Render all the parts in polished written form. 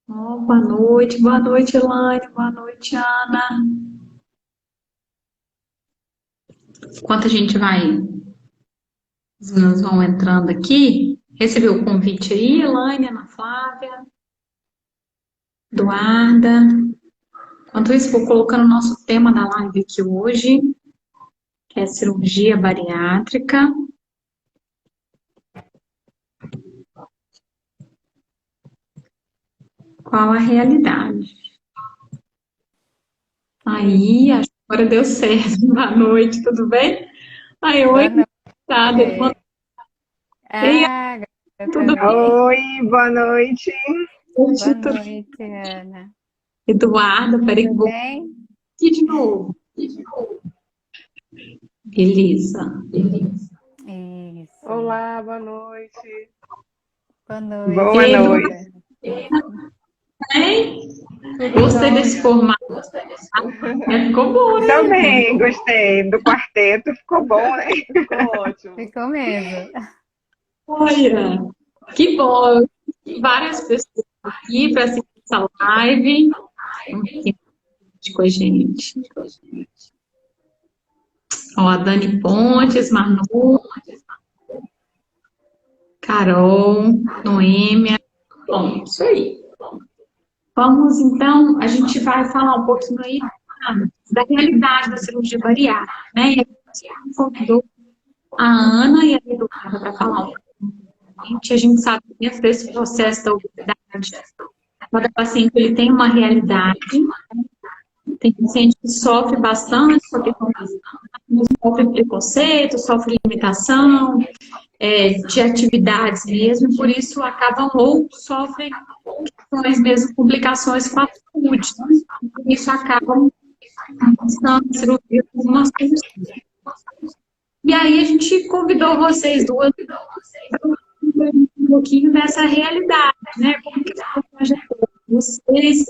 Oh, boa noite, Elaine, boa noite, Ana. Enquanto a gente vai, os meninos vão entrando aqui, recebeu o convite aí, Elaine, Ana Flávia, Eduarda. Enquanto isso, vou colocando o nosso tema da live aqui hoje, que é cirurgia bariátrica. Qual a realidade? Aí, acho que agora deu certo. Boa noite, tudo bem? Aí, oi, Boa noite. tá, Ei, Ah, eu tudo também. Oi, boa noite. Boa bem? noite, Ana. Eduarda, peraí que eu Tudo vou bem? aqui de novo. Beleza. Isso. Olá, boa noite. Boa noite, Boa Edu, noite. querida. bem? Tudo Gostei desse jóia? formato. Ficou bom, né? Também gostei do quarteto, ficou bom, né? Ficou ótimo. Ficou mesmo. Olha, que bom. Várias pessoas aqui para assistir essa live. Com a gente. Ó, a Dani Pontes, Manu, Carol, Noêmia. Bom, isso aí. Vamos, então, a gente vai falar um pouquinho aí da realidade da cirurgia bariátrica, né? E a gente convidou a Ana e a Eduarda para falar um pouquinho. A gente sabe que dentro desse processo da obesidade, cada paciente ele tem uma realidade. Tem paciente que sofre bastante com a questão sofre preconceito, sofre limitação, de atividades mesmo, por isso acabam ou sofrem questões mesmo, complicações com a saúde. Por isso acabam passando cirurgia por uma solução. E aí a gente convidou vocês duas para um pouquinho dessa realidade, né? Como que foi a trajetória de vocês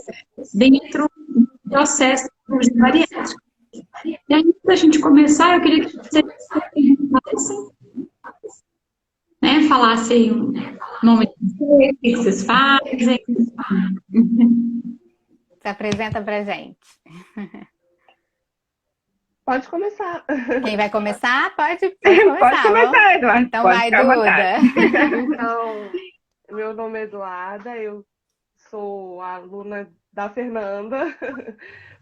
dentro do processo de cirurgia bariátrica. E aí, antes da gente começar, eu queria que vocês perguntassem, né? Falassem o nome de vocês, o que vocês fazem. Se apresenta pra gente. Pode começar. Quem vai começar? Pode Pode começar, vamos? começar, Eduardo, Então pode vai, ficar à vontade. Duda. Então, meu nome é Eduarda, eu sou aluna da Fernanda,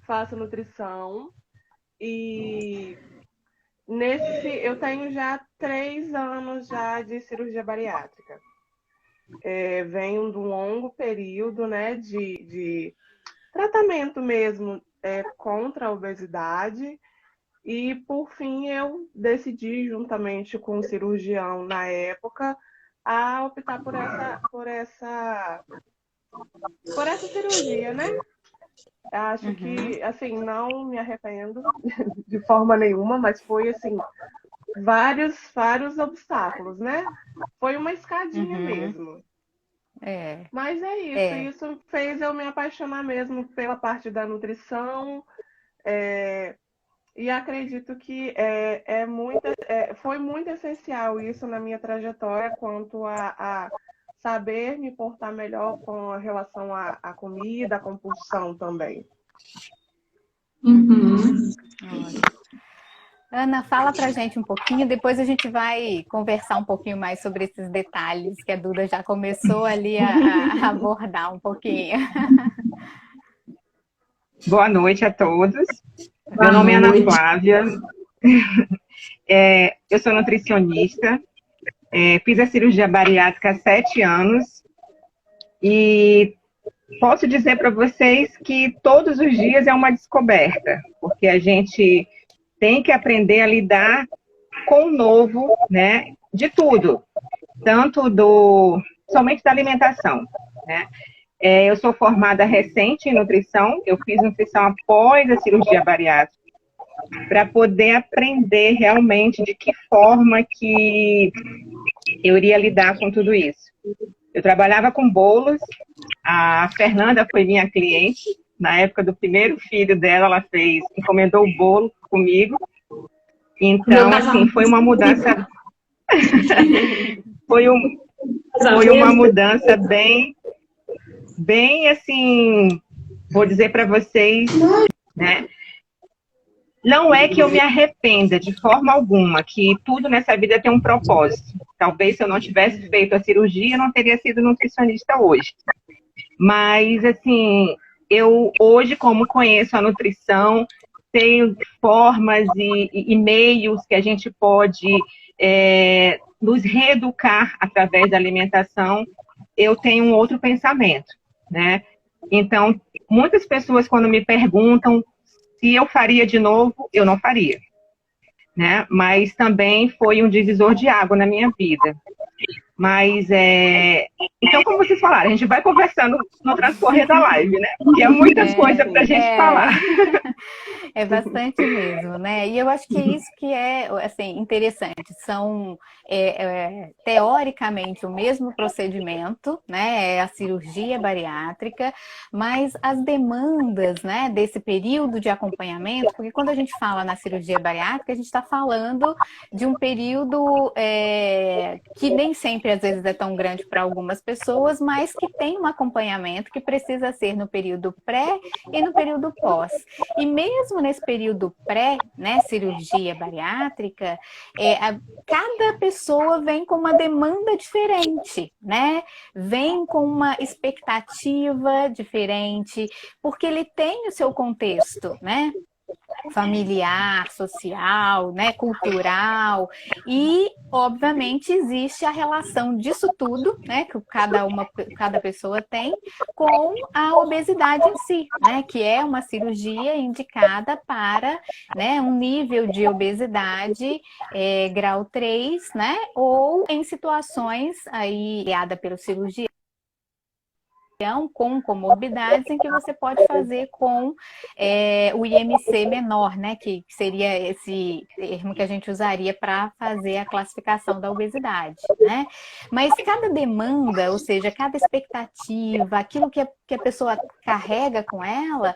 faço nutrição e eu tenho já 3 anos já de cirurgia bariátrica. Venho de um longo período, né, de tratamento mesmo contra a obesidade. E, por fim, eu decidi, juntamente com o cirurgião na época, a optar por essa cirurgia, né? Acho Uhum, que, assim, não me arrependo de forma nenhuma, mas foi, assim, vários obstáculos, né? Foi uma escadinha uhum. mesmo. É, Mas é isso, é. isso fez eu me apaixonar mesmo pela parte da nutrição. é, E acredito que foi muito essencial isso na minha trajetória quanto a saber me portar melhor com relação à comida, à compulsão também. Uhum. Uhum. Ótimo. Ana, fala pra gente um pouquinho, depois a gente vai conversar um pouquinho mais sobre esses detalhes que a Duda já começou ali a abordar um pouquinho. Boa noite a todos. Meu Boa nome é Ana noite. Flávia, eu sou nutricionista, fiz a cirurgia bariátrica há 7 anos e posso dizer para vocês que todos os dias é uma descoberta, porque a gente tem que aprender a lidar com o novo, né, de tudo, tanto somente da alimentação, né? Eu sou formada recente em nutrição, eu fiz nutrição após a cirurgia bariátrica, para poder aprender realmente de que forma que eu iria lidar com tudo isso. Eu trabalhava com bolos, a Fernanda foi minha cliente, na época do primeiro filho dela, ela encomendou o bolo comigo. Meu Então, assim, casamento foi uma mudança, foi, um, foi uma mudança bem, bem assim, vou dizer para vocês, né? Não é que eu me arrependa de forma alguma, que tudo nessa vida tem um propósito. Talvez se eu não tivesse feito a cirurgia, eu não teria sido nutricionista hoje. Mas, assim, eu hoje, como conheço a nutrição, tenho formas e meios que a gente pode nos reeducar através da alimentação, eu tenho um outro pensamento, né? Então, muitas pessoas, quando me perguntam se eu faria de novo, eu não faria, né? Mas também foi um divisor de água na minha vida. Mas, então, como vocês falaram, a gente vai conversando no transcorrer da live, né? Porque é muitas coisas para a gente falar. É bastante mesmo, né? E eu acho que é isso que é, assim, interessante. São, teoricamente, o mesmo procedimento, né? É a cirurgia bariátrica, mas as demandas, né, desse período de acompanhamento, porque quando a gente fala na cirurgia bariátrica, a gente está falando de um período que nem sempre, às vezes, é tão grande para algumas pessoas, mas que tem um acompanhamento que precisa ser no período pré e no período pós. E mesmo nesse período pré, né, cirurgia bariátrica, cada pessoa vem com uma demanda diferente, né? Vem com uma expectativa diferente, porque ele tem o seu contexto, né? Familiar, social, né, cultural, e obviamente existe a relação disso tudo, né, que cada pessoa tem com a obesidade em si, né, que é uma cirurgia indicada para, né, um nível de obesidade grau 3, né, ou em situações aí guiada pelo cirurgião com comorbidades em que você pode fazer com o IMC menor, né? Que seria esse termo que a gente usaria para fazer a classificação da obesidade, né? Mas cada demanda, ou seja, cada expectativa, aquilo que a pessoa carrega com ela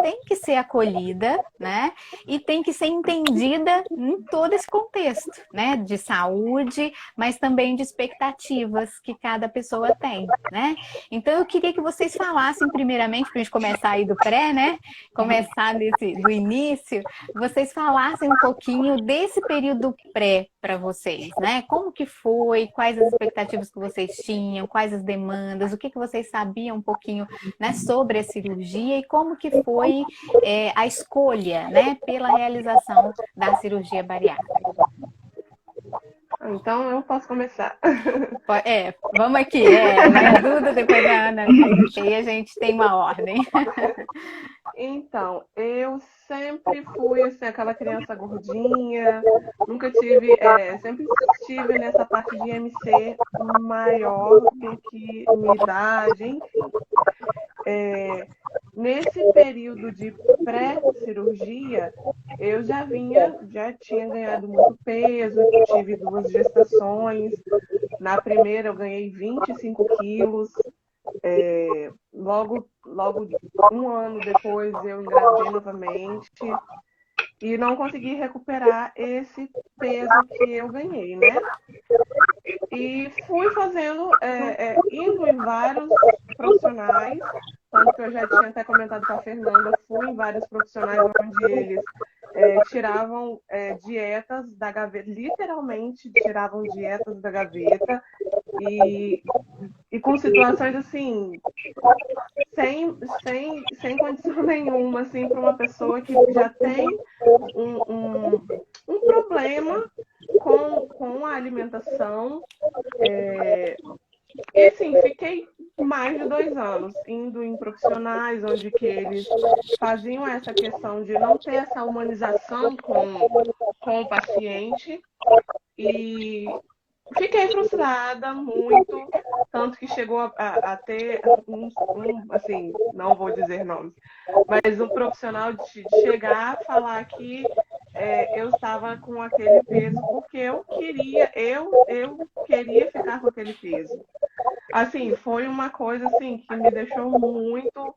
tem que ser acolhida, né? E tem que ser entendida em todo esse contexto, né? De saúde, mas também de expectativas que cada pessoa tem, né? Então, eu queria que vocês falassem primeiramente, para a gente começar aí do pré, né? Começar do início, vocês falassem um pouquinho desse período pré para vocês, né? Como que foi, quais as expectativas que vocês tinham, quais as demandas, o que vocês sabiam um pouquinho, né, sobre a cirurgia e como que foi a escolha, né, pela realização da cirurgia bariátrica. Então, eu posso começar. Vamos aqui. A Duda, depois a Ana, que aí a gente tem uma ordem. Então, eu sempre fui assim, aquela criança gordinha, nunca tive, sempre estive nessa parte de IMC maior do que minha idade, enfim. Nesse período de pré-cirurgia, eu já tinha ganhado muito peso, tive 2 gestações. Na primeira eu ganhei 25 quilos. Logo 1 ano depois eu engravidei novamente e não consegui recuperar esse peso que eu ganhei, né? E fui fazendo, indo em vários profissionais, tanto que eu já tinha até comentado com a Fernanda, fui em vários profissionais onde eles tiravam dietas da gaveta, literalmente tiravam dietas da gaveta, e com situações assim, sem condição nenhuma, assim, para uma pessoa que já tem um problema com a alimentação. E assim, fiquei mais de 2 anos indo em profissionais onde que eles faziam essa questão de não ter essa humanização com o paciente, e fiquei frustrada muito, tanto que chegou a ter assim, não vou dizer nomes, mas um profissional de chegar a falar que eu estava com aquele peso porque eu queria ficar com aquele peso. Assim, foi uma coisa assim que me deixou muito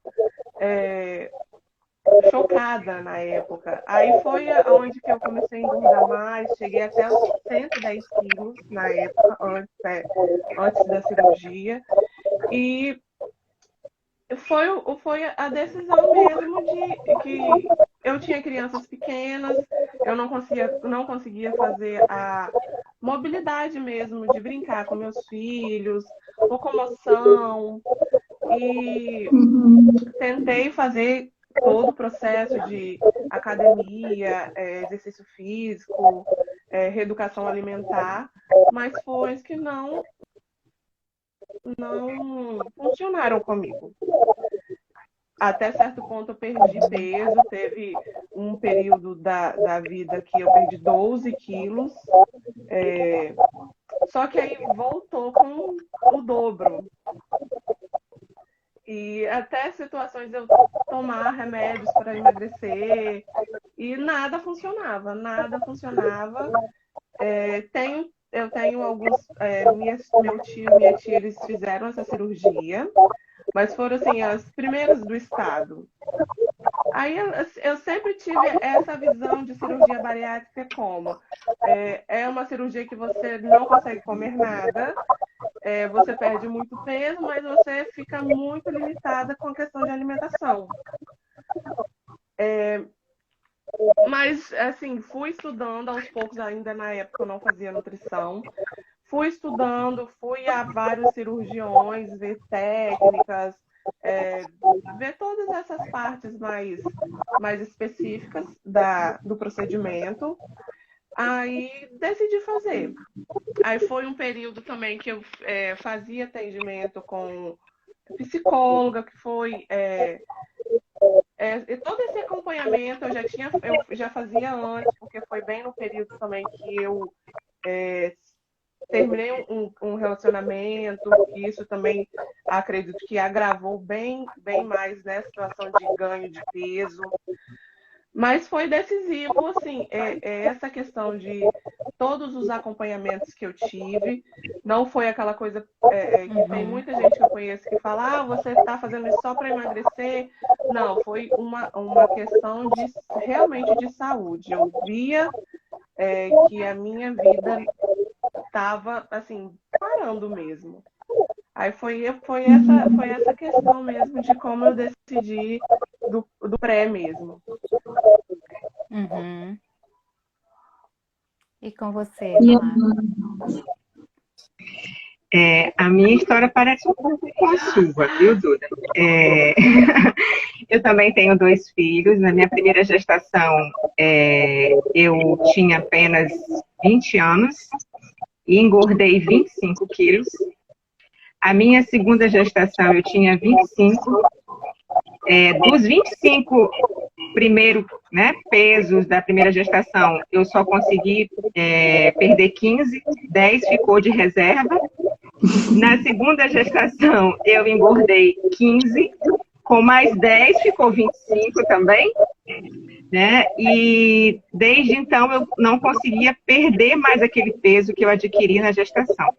chocada na época. Aí foi onde que eu comecei a engordar mais, cheguei até os 110 quilos na época, antes da cirurgia. E foi a decisão mesmo de que eu tinha crianças pequenas, eu não conseguia fazer a mobilidade mesmo de brincar com meus filhos, locomoção, e tentei fazer todo o processo de academia, exercício físico, reeducação alimentar, mas foi que não funcionaram comigo. Até certo ponto eu perdi peso, teve um período da vida que eu perdi 12 quilos, só que aí voltou com o dobro. E até situações de eu tomar remédios para emagrecer, e nada funcionava, nada funcionava. Eu tenho alguns, meu tio e minha tia, eles fizeram essa cirurgia, mas foram assim, as primeiras do estado. Aí eu sempre tive essa visão de cirurgia bariátrica como é uma cirurgia que você não consegue comer nada, você perde muito peso, mas você fica muito limitada com a questão de alimentação. Mas, assim, fui estudando aos poucos, ainda na época eu não fazia nutrição. Fui estudando, fui a vários cirurgiões, ver técnicas, ver todas essas partes mais específicas do procedimento. Aí decidi fazer. Aí foi um período também que eu fazia atendimento com psicóloga, que foi todo esse acompanhamento eu já fazia antes, porque foi bem no período também que eu terminei um relacionamento, que isso também acredito que agravou bem mais nessa situação de ganho de peso. Mas foi decisivo, assim, essa questão de todos os acompanhamentos que eu tive. Não foi aquela coisa que tem muita gente que eu conheço que fala, você está fazendo isso só para emagrecer. Não, foi uma questão realmente de saúde. Eu via que a minha vida estava, assim, parando mesmo. Aí foi essa questão mesmo de como eu decidi do pré mesmo. Uhum. E com você, Eduardo? A minha história parece um pouco com a sua, viu, Duda? Eu também tenho 2 filhos. Na minha primeira gestação, eu tinha apenas 20 anos e engordei 25 quilos. A minha segunda gestação, eu tinha 25. Dos 25 primeiros pesos da primeira gestação, eu só consegui perder 15, 10 ficou de reserva. Na segunda gestação, eu engordei 15, com mais 10 ficou 25 também, né? E desde então eu não conseguia perder mais aquele peso que eu adquiri na gestação.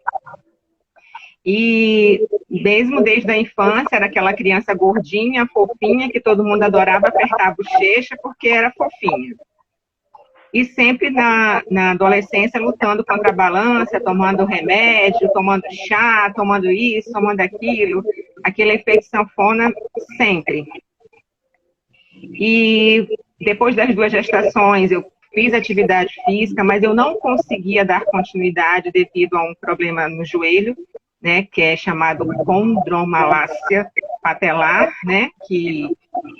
E mesmo desde a infância, era aquela criança gordinha, fofinha, que todo mundo adorava apertar a bochecha porque era fofinha. E sempre na adolescência lutando contra a balança, tomando remédio, tomando chá, tomando isso, tomando aquilo, aquele efeito sanfona sempre. E depois das 2 gestações eu fiz atividade física, mas eu não conseguia dar continuidade devido a um problema no joelho, né, que é chamado condromalácia patelar, né, que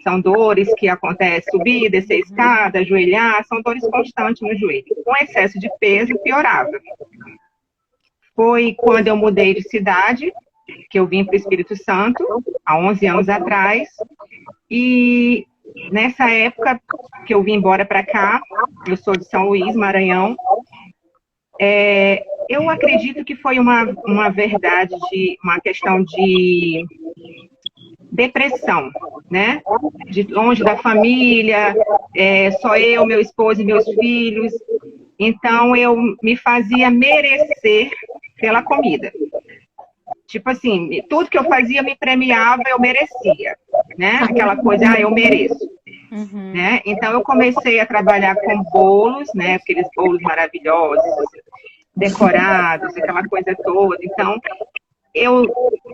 são dores que acontecem subir, descer escada, ajoelhar, são dores constantes no joelho. Com excesso de peso, piorava. Foi quando eu mudei de cidade, que eu vim para o Espírito Santo, há 11 anos atrás, e nessa época que eu vim embora para cá, eu sou de São Luís, Maranhão, eu acredito que foi uma verdade, uma questão de depressão, né? De longe da família, só eu, meu esposo e meus filhos. Então, eu me fazia merecer pela comida. Tipo assim, tudo que eu fazia me premiava, eu merecia, né? Aquela coisa, eu mereço. Uhum. Né? Então, eu comecei a trabalhar com bolos, né? Aqueles bolos maravilhosos, decorados, aquela coisa toda. Então, eu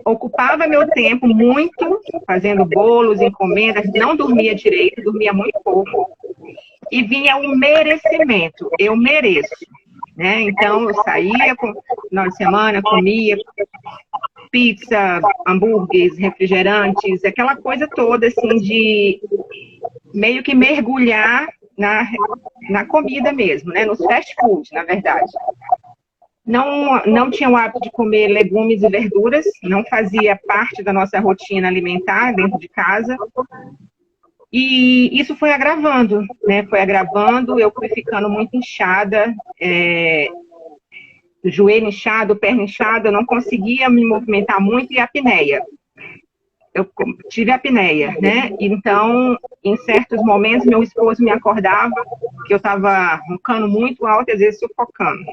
ocupava meu tempo muito fazendo bolos, encomendas, não dormia direito, dormia muito pouco. E vinha o merecimento, eu mereço, né? Então, eu saía no final de semana, comia pizza, hambúrgueres, refrigerantes, aquela coisa toda, assim, de meio que mergulhar na comida mesmo, né? Nos fast food, na verdade. Não tinha o hábito de comer legumes e verduras, não fazia parte da nossa rotina alimentar dentro de casa. E isso foi agravando, né? Foi agravando, eu fui ficando muito inchada, joelho inchado, perna inchada, eu não conseguia me movimentar muito e apneia. Eu tive apneia, né? Então, em certos momentos, meu esposo me acordava, que eu estava roncando muito alto e às vezes sufocando.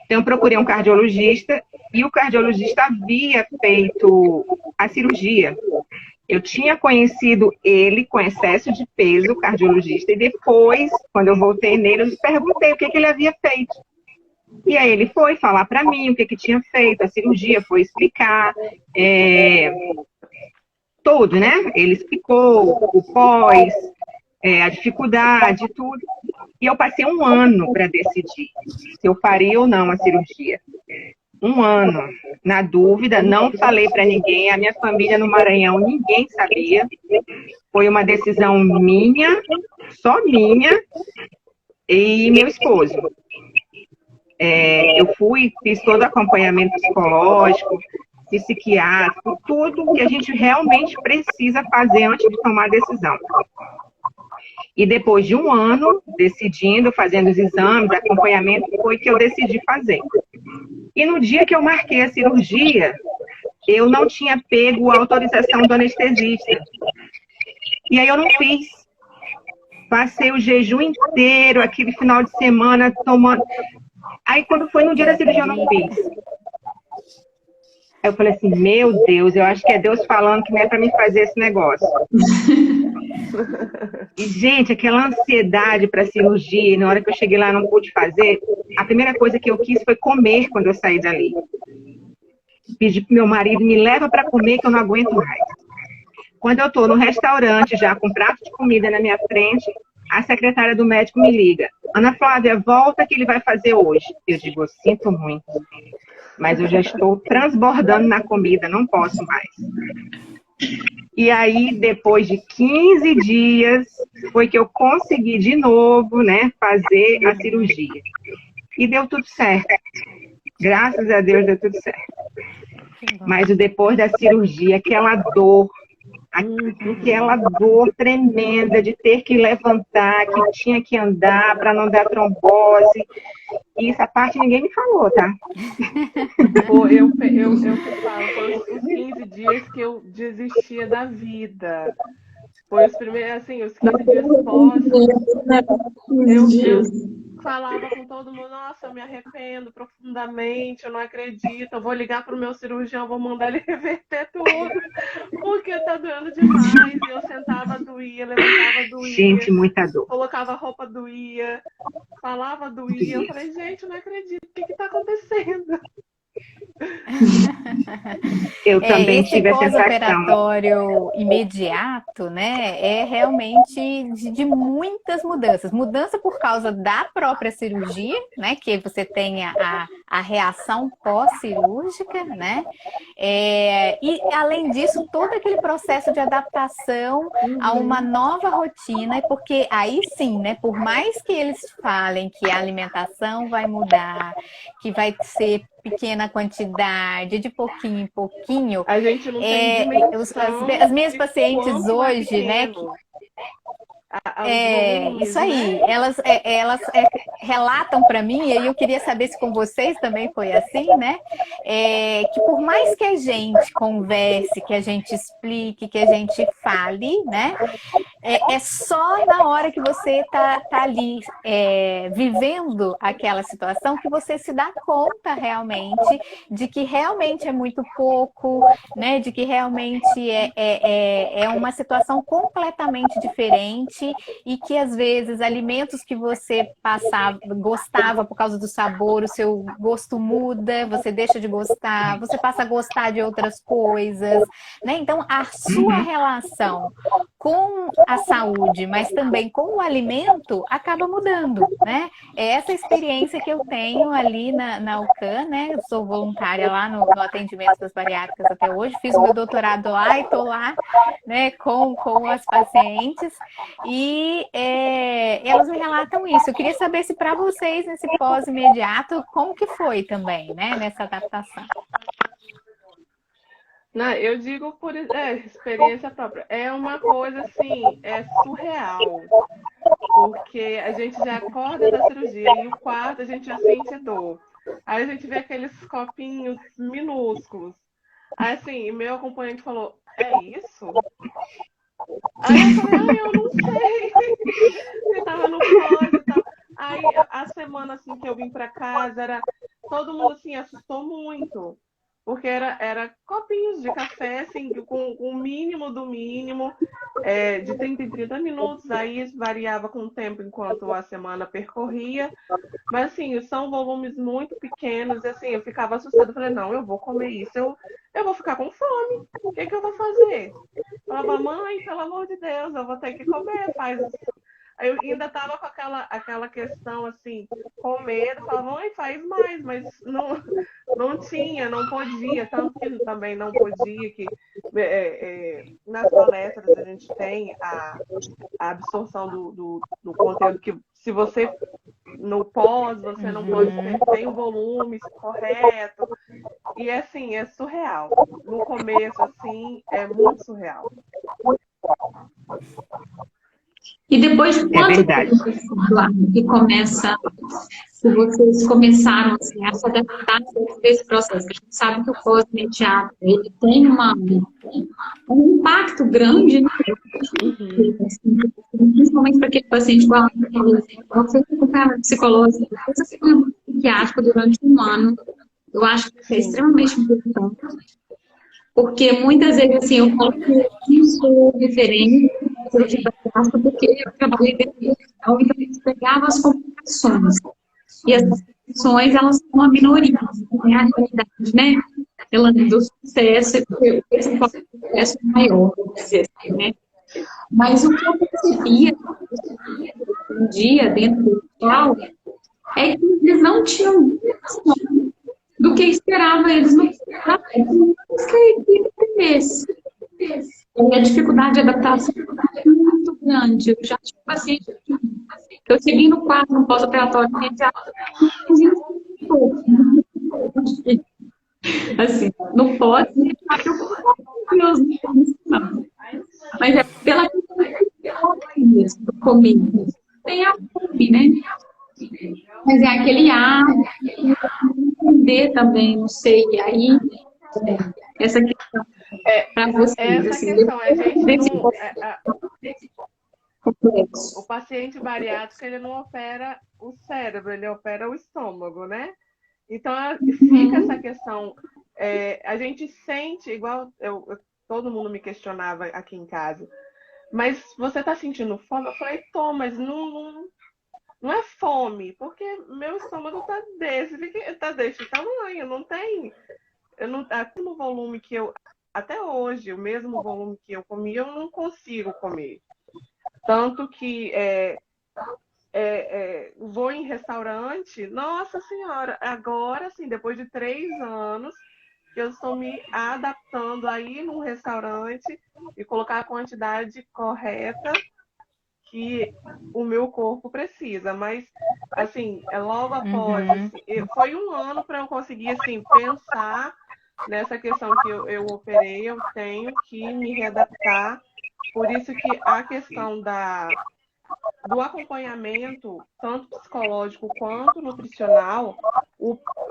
Então, eu procurei um cardiologista e o cardiologista havia feito a cirurgia. Eu tinha conhecido ele com excesso de peso, o cardiologista, e depois, quando eu voltei nele, eu perguntei o que ele havia feito. E aí ele foi falar para mim o que tinha feito, a cirurgia, foi explicar tudo, né? Ele explicou o pós, a dificuldade, tudo. E eu passei um ano para decidir se eu faria ou não a cirurgia. Um ano, na dúvida, não falei para ninguém, a minha família no Maranhão, ninguém sabia. Foi uma decisão minha, só minha, e meu esposo. Eu fiz todo o acompanhamento psicológico, psiquiátrico, tudo que a gente realmente precisa fazer antes de tomar a decisão. E depois de um ano decidindo, fazendo os exames, acompanhamento, foi que eu decidi fazer. E no dia que eu marquei a cirurgia, eu não tinha pego a autorização do anestesista. E aí eu não fiz. Passei o jejum inteiro, aquele final de semana tomando. Aí quando foi no dia da cirurgia eu não fiz. Aí eu falei assim, meu Deus, eu acho que é Deus falando que não é para mim fazer esse negócio. E, gente, aquela ansiedade para cirurgia, na hora que eu cheguei lá não pude fazer, a primeira coisa que eu quis foi comer quando eu saí dali. Pedi pro meu marido, me leva para comer que eu não aguento mais. Quando eu tô no restaurante já com um prato de comida na minha frente, a secretária do médico me liga. Ana Flávia, volta que ele vai fazer hoje. Eu digo, eu sinto muito, mas eu já estou transbordando na comida, não posso mais. E aí, depois de 15 dias, foi que eu consegui de novo, né, fazer a cirurgia. E deu tudo certo. Graças a Deus deu tudo certo. Mas depois da cirurgia, aquela dor tremenda de ter que levantar, que tinha que andar para não dar trombose. E essa parte ninguém me falou, tá? Eu falo, foi os 15 dias que eu desistia da vida. Foi os primeiros, assim, os 15 dias pós. Eu falava com todo mundo, nossa, eu me arrependo profundamente, eu não acredito, eu vou ligar pro meu cirurgião, vou mandar ele reverter tudo, porque tá doendo demais. E eu sentava, doía, levantava, doía. Gente, muita dor. Colocava roupa, doía, falava, doía. Eu falei, gente, eu não acredito, o que tá acontecendo? Eu também esse tive a sensação. pós-operatório imediato, né, é realmente de muitas mudanças. Mudança por causa da própria cirurgia, né, que você tem a reação pós-cirúrgica, né, e além disso, todo aquele processo de adaptação a uma nova rotina, porque aí sim, né, por mais que eles falem que a alimentação vai mudar, que vai ser pequena quantidade, de pouquinho em pouquinho. A gente não tem dimensão as minhas pacientes hoje, né? Isso aí. Elas relatam para mim, e aí eu queria saber se com vocês também foi assim, né? Que por mais que a gente converse, que a gente explique, que a gente fale, né? é só na hora que você tá ali vivendo aquela situação que você se dá conta realmente de que realmente é muito pouco, né? De que realmente é uma situação completamente diferente e que às vezes alimentos que você gostava por causa do sabor, o seu gosto muda, você deixa de gostar, você passa a gostar de outras coisas, né? Então a sua relação com a saúde, mas também com o alimento, acaba mudando, né? É essa experiência que eu tenho ali na UCAN, né? Eu sou voluntária lá no atendimento das bariátricas até hoje, fiz o meu doutorado lá e estou lá, né, com as pacientes, e elas me relatam isso. Eu queria saber se para vocês, nesse pós-imediato, como que foi também, né, nessa adaptação? Não, eu digo por experiência própria. É uma coisa assim, é surreal. Porque a gente já acorda da cirurgia e o quarto a gente já sente dor. Aí a gente vê aqueles copinhos minúsculos. Aí assim, meu acompanhante falou, é isso? Aí eu falei, eu não sei. Você tava no pós e tal. Aí a semana assim que eu vim pra casa, todo mundo assim assustou muito. Porque era copinhos de café, assim, com o mínimo do mínimo, de 30 em 30 minutos, aí variava com o tempo enquanto a semana percorria. Mas, assim, são volumes muito pequenos, e assim, eu ficava assustada. Falei, não, eu vou comer isso, eu vou ficar com fome. O que eu vou fazer? Eu falava, mãe, pelo amor de Deus, eu vou ter que comer, faz. Aí eu ainda tava com aquela questão, assim, com medo, falava, mãe, faz mais, mas não tinha, não podia, tanto que também não podia, que nas palestras a gente tem a absorção do conteúdo, que se você, no pós, você não pode ter o volume correto, e assim, é surreal. No começo, assim, é muito surreal. E depois de quanto tempo que começa, se vocês começaram assim, a se adaptar a esse processo? A gente sabe que o pós-imediato ele tem um impacto grande, né? Principalmente para aquele paciente igual a mim, você fica com psicológico, você fica psiquiátrico durante um ano. Eu acho que é extremamente importante. Porque muitas vezes, assim, eu falo que eu sou diferente porque eu trabalhei dentro do hospital, então eles pegavam as complicações. E as complicações, elas são uma minoria, não é a realidade, né? Ela do sucesso, esse sucesso maior, vamos dizer assim, né? Mas o que eu percebia um dia dentro do hospital é que eles não tinham noção do que esperava eles no trabalho. Que a equipe tivesse. E a dificuldade de adaptação é muito grande. Eu já tive paciente que eu cheguei no quarto, no pós-operatório imediato, assim, no pós, Deus, não. Mas é pela mesmo, do começo. Tem a fome, né? Mas é aquele entender também, não sei, e aí, essa questão para vocês. Essa assim, questão, a gente não... complexo. O paciente bariátrico, ele não opera o cérebro, ele opera o estômago, né? Então, fica essa questão. A gente sente, igual todo mundo me questionava aqui em casa, mas você tá sentindo fome? Eu falei, tô, mas não é fome, porque meu estômago tá desse tamanho, não tem. Até no volume que até hoje, o mesmo volume que eu comia, eu não consigo comer. Tanto que vou em restaurante, nossa senhora, agora sim, depois de 3 anos, que eu estou me adaptando a ir num restaurante e colocar a quantidade correta que o meu corpo precisa. Mas, assim, logo após, assim, foi um ano para eu conseguir, assim, pensar nessa questão que eu operei, eu tenho que me readaptar. Por isso que a questão do acompanhamento, tanto psicológico quanto nutricional,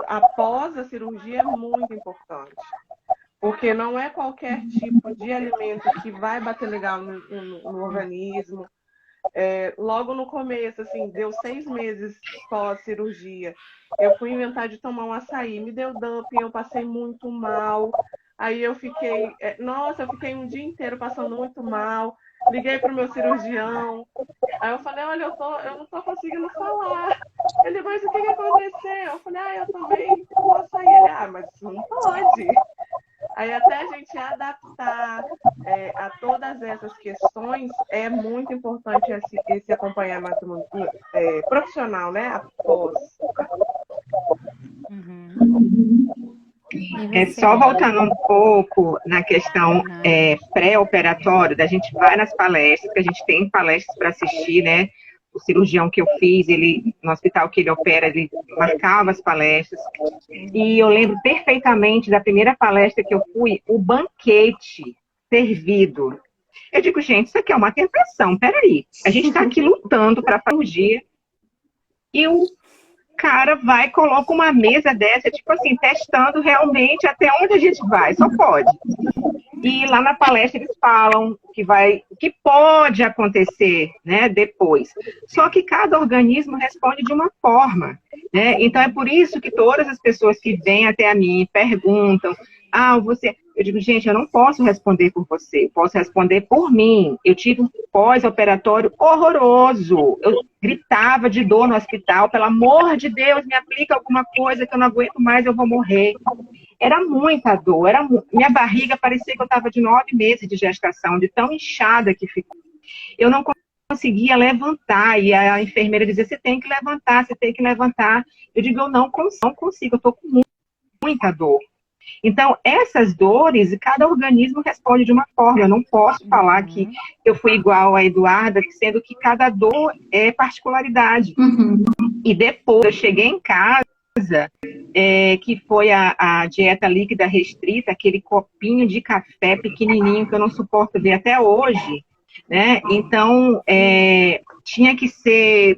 após a cirurgia é muito importante. porque não é qualquer tipo de alimento que vai bater legal no organismo. Logo no começo, assim, deu 6 meses pós-cirurgia, eu fui inventar de tomar um açaí, me deu dumping, eu passei muito mal. Aí eu fiquei, eu fiquei um dia inteiro passando muito mal. Liguei pro meu cirurgião. Aí eu falei, olha, eu não tô conseguindo falar. Ele, mas o que aconteceu? Eu falei, eu tomei um açaí. Ele, mas isso não pode. Aí até a gente adaptar a todas essas questões, é muito importante esse acompanhamento profissional, né? Após. Só voltando um pouco na questão pré-operatória, da gente vai nas palestras, que a gente tem palestras para assistir, né? O cirurgião que eu fiz, ele, no hospital que ele opera, ele marcava as palestras. E eu lembro perfeitamente da primeira palestra que eu fui, o banquete servido. Eu digo, gente, isso aqui é uma tentação, peraí. A gente está aqui lutando para a cirurgia e o cara vai e coloca uma mesa dessa, tipo assim, testando realmente até onde a gente vai, só pode. E lá na palestra eles falam que pode acontecer, né, depois. Só que cada organismo responde de uma forma, né? Então é por isso que todas as pessoas que vêm até a mim perguntam, eu digo, gente, eu não posso responder por você, eu posso responder por mim. Eu tive um pós-operatório horroroso. Eu gritava de dor no hospital, pelo amor de Deus, me aplica alguma coisa que eu não aguento mais, eu vou morrer. Era muita dor, minha barriga parecia que eu estava de 9 meses de gestação, de tão inchada que ficou. Eu não conseguia levantar, e a enfermeira dizia, você tem que levantar, você tem que levantar. Eu digo, eu não consigo, eu estou com muita dor. Então, essas dores, cada organismo responde de uma forma. Eu não posso falar que eu fui igual a Eduarda, sendo que cada dor é particularidade. E depois, eu cheguei em casa, que foi a dieta líquida restrita, aquele copinho de café pequenininho que eu não suporto ver até hoje, né? Então, tinha que ser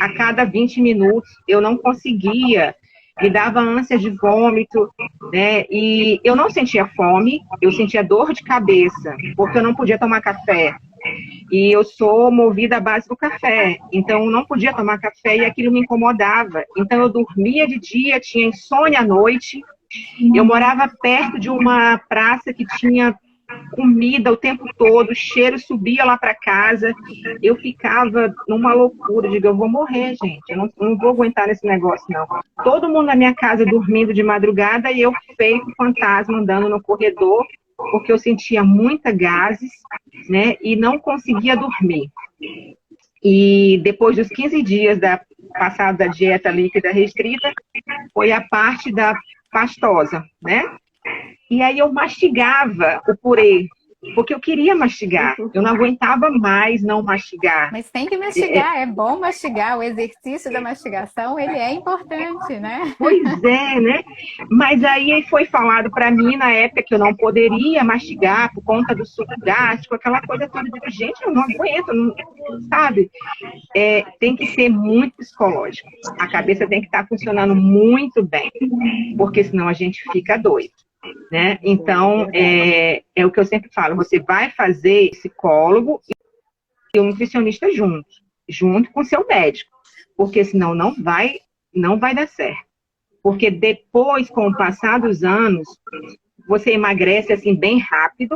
a cada 20 minutos, eu não conseguia, me dava ânsia de vômito, né? E eu não sentia fome, eu sentia dor de cabeça, porque eu não podia tomar café. E eu sou movida à base do café, então eu não podia tomar café e aquilo me incomodava. Então eu dormia de dia, tinha insônia à noite. Eu morava perto de uma praça que tinha comida o tempo todo, o cheiro subia lá para casa. Eu ficava numa loucura, digo, eu vou morrer, gente, eu não vou aguentar nesse negócio, não. Todo mundo na minha casa dormindo de madrugada e eu feito fantasma andando no corredor, porque eu sentia muita gases, né, e não conseguia dormir. E depois dos 15 dias passada da dieta líquida restrita, foi a parte da pastosa, né? E aí eu mastigava o purê, porque eu queria mastigar. Eu não aguentava mais não mastigar. Mas tem que mastigar, é bom mastigar. O exercício da mastigação, ele é importante, né? Pois é, né? Mas aí foi falado para mim na época que eu não poderia mastigar por conta do suco gástrico, aquela coisa toda. Eu digo, gente, eu não aguento, não, sabe? Tem que ser muito psicológico. A cabeça tem que estar funcionando muito bem, porque senão a gente fica doido. Né? Então, é o que eu sempre falo, você vai fazer psicólogo e um nutricionista junto com o seu médico, porque senão não vai dar certo. Porque depois, com o passar dos anos, você emagrece assim bem rápido,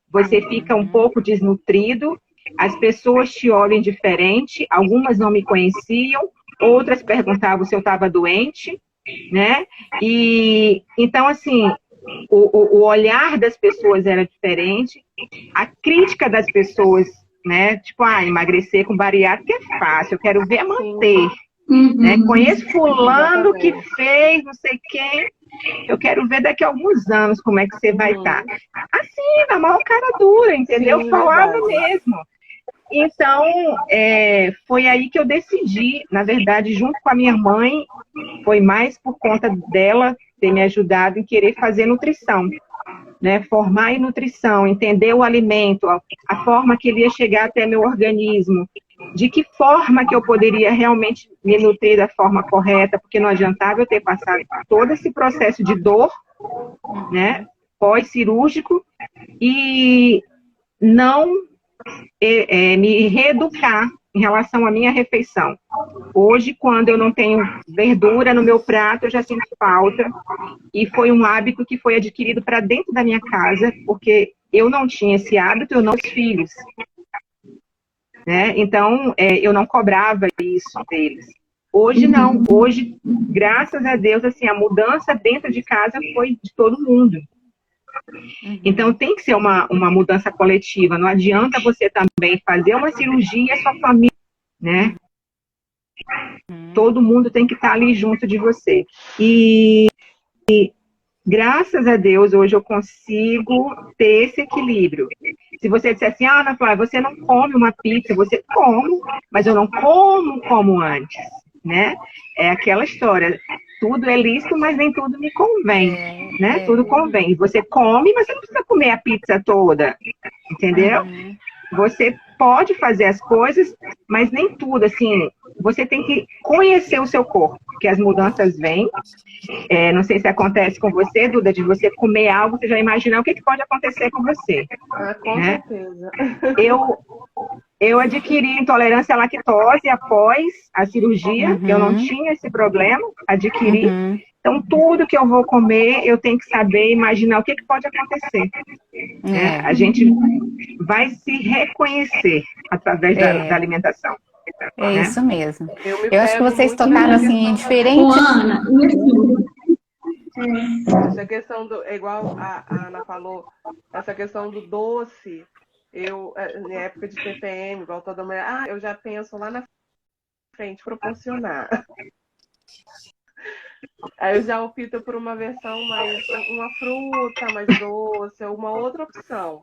você fica um pouco desnutrido, as pessoas te olham diferente, algumas não me conheciam, outras perguntavam se eu estava doente, né? E então, assim, o olhar das pessoas era diferente, a crítica das pessoas, né? Tipo, emagrecer com bariátrica é fácil, eu quero ver manter. Né? Conheço fulano que fez, não sei quem, eu quero ver daqui a alguns anos como é que você vai estar. Assim, na maior cara dura, entendeu? Sim, falava mesmo. Então, foi aí que eu decidi, na verdade, junto com a minha mãe, foi mais por conta dela ter me ajudado em querer fazer nutrição, né? Formar em nutrição, entender o alimento, a forma que ele ia chegar até meu organismo, de que forma que eu poderia realmente me nutrir da forma correta, porque não adiantava eu ter passado por todo esse processo de dor, né? pós-cirúrgico e não me reeducar em relação à minha refeição. Hoje, quando eu não tenho verdura no meu prato, eu já sinto falta. E foi um hábito que foi adquirido para dentro da minha casa, porque eu não tinha esse hábito, eu não tinha filhos. Né? Então, eu não cobrava isso deles. Hoje não. Hoje, graças a Deus, assim, a mudança dentro de casa foi de todo mundo. Então, tem que ser uma mudança coletiva. Não adianta você também fazer uma cirurgia e a sua família, né? Todo mundo tem que estar ali junto de você. E graças a Deus, hoje eu consigo ter esse equilíbrio. Se você disser assim, Ana Flávia, você não come uma pizza, você come, mas eu não como antes, né? É aquela história, tudo é lícito, mas nem tudo me convém, né? Tudo convém. Você come, mas você não precisa comer a pizza toda, entendeu? Você pode fazer as coisas, mas nem tudo, assim, você tem que conhecer o seu corpo, porque as mudanças vêm. Não sei se acontece com você, Duda, de você comer algo, você já imaginar o que pode acontecer com você. Com né? certeza. Eu adquiri intolerância à lactose após a cirurgia, eu não tinha esse problema, adquiri. Então, tudo que eu vou comer, eu tenho que saber, imaginar o que pode acontecer. Né? A gente vai se reconhecer através da alimentação. É isso mesmo. Eu acho que vocês tocaram assim em diferentes... Ana, essa questão do, igual a Ana falou, essa questão do doce, na época de TPM, igual toda mulher, eu já penso lá na frente, proporcionar. Aí eu já opto por uma versão mais, uma fruta mais doce, ou uma outra opção.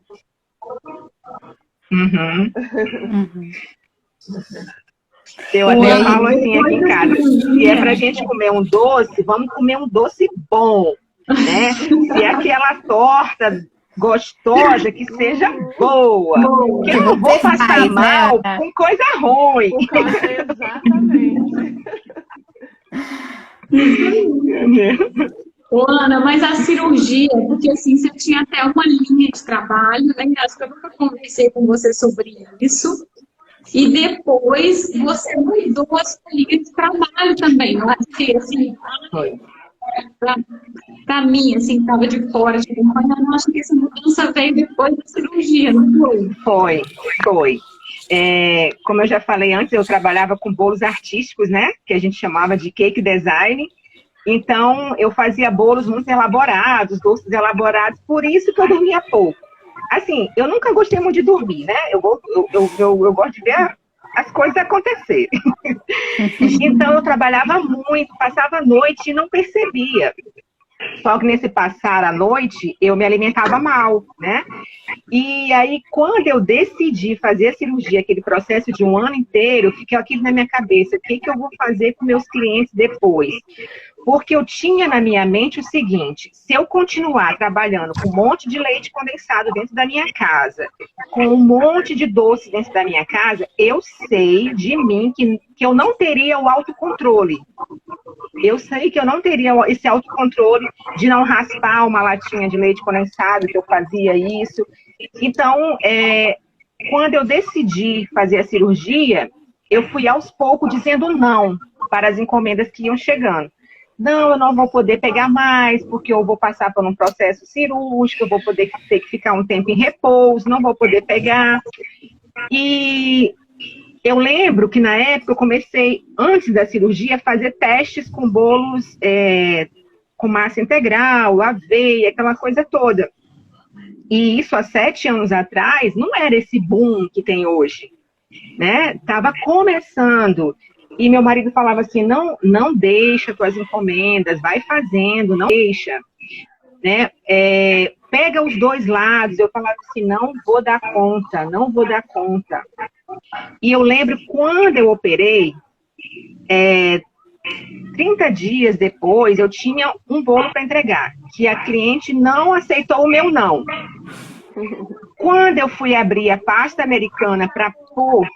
Eu até falo assim aqui em casa, se é pra gente comer um doce, vamos comer um doce bom, né? Se é aquela torta gostosa, que seja boa. Que eu não vou passar mal com coisa ruim. Exatamente. Ana, mas a cirurgia, porque assim, você tinha até uma linha de trabalho, né? Acho que eu nunca conversei com você sobre isso. E depois você mudou a sua linha de trabalho também. Eu acho que, assim, para mim, assim, estava de fora de acompanhar, eu acho que essa mudança veio depois da cirurgia, não foi? Foi. Como eu já falei antes, eu trabalhava com bolos artísticos, né? Que a gente chamava de cake design. Então, eu fazia bolos muito elaborados, doces elaborados, por isso que eu dormia pouco. Assim, eu nunca gostei muito de dormir, né? Eu gosto de ver as coisas acontecerem. Então, eu trabalhava muito, passava a noite e não percebia. Só que nesse passar a noite, eu me alimentava mal, né? E aí, quando eu decidi fazer a cirurgia, aquele processo de um ano inteiro, ficou aquilo na minha cabeça, o que eu vou fazer com meus clientes depois? Porque eu tinha na minha mente o seguinte, se eu continuar trabalhando com um monte de leite condensado dentro da minha casa, com um monte de doce dentro da minha casa, eu sei de mim que eu não teria o autocontrole. Eu sei que eu não teria esse autocontrole de não raspar uma latinha de leite condensado, que eu fazia isso. Então, quando eu decidi fazer a cirurgia, eu fui aos poucos dizendo não para as encomendas que iam chegando. Não, eu não vou poder pegar mais, porque eu vou passar por um processo cirúrgico, eu vou ter que ficar um tempo em repouso, não vou poder pegar. E eu lembro que na época eu comecei, antes da cirurgia, a fazer testes com bolos com massa integral, aveia, aquela coisa toda. E isso há 7 anos atrás não era esse boom que tem hoje, né? Tava começando. E meu marido falava assim, não deixa tuas encomendas, vai fazendo, não deixa. Né? Pega os dois lados. Eu falava assim, não vou dar conta. E eu lembro quando eu operei, 30 dias depois, eu tinha um bolo para entregar, que a cliente não aceitou o meu não. Quando eu fui abrir a pasta americana para pôr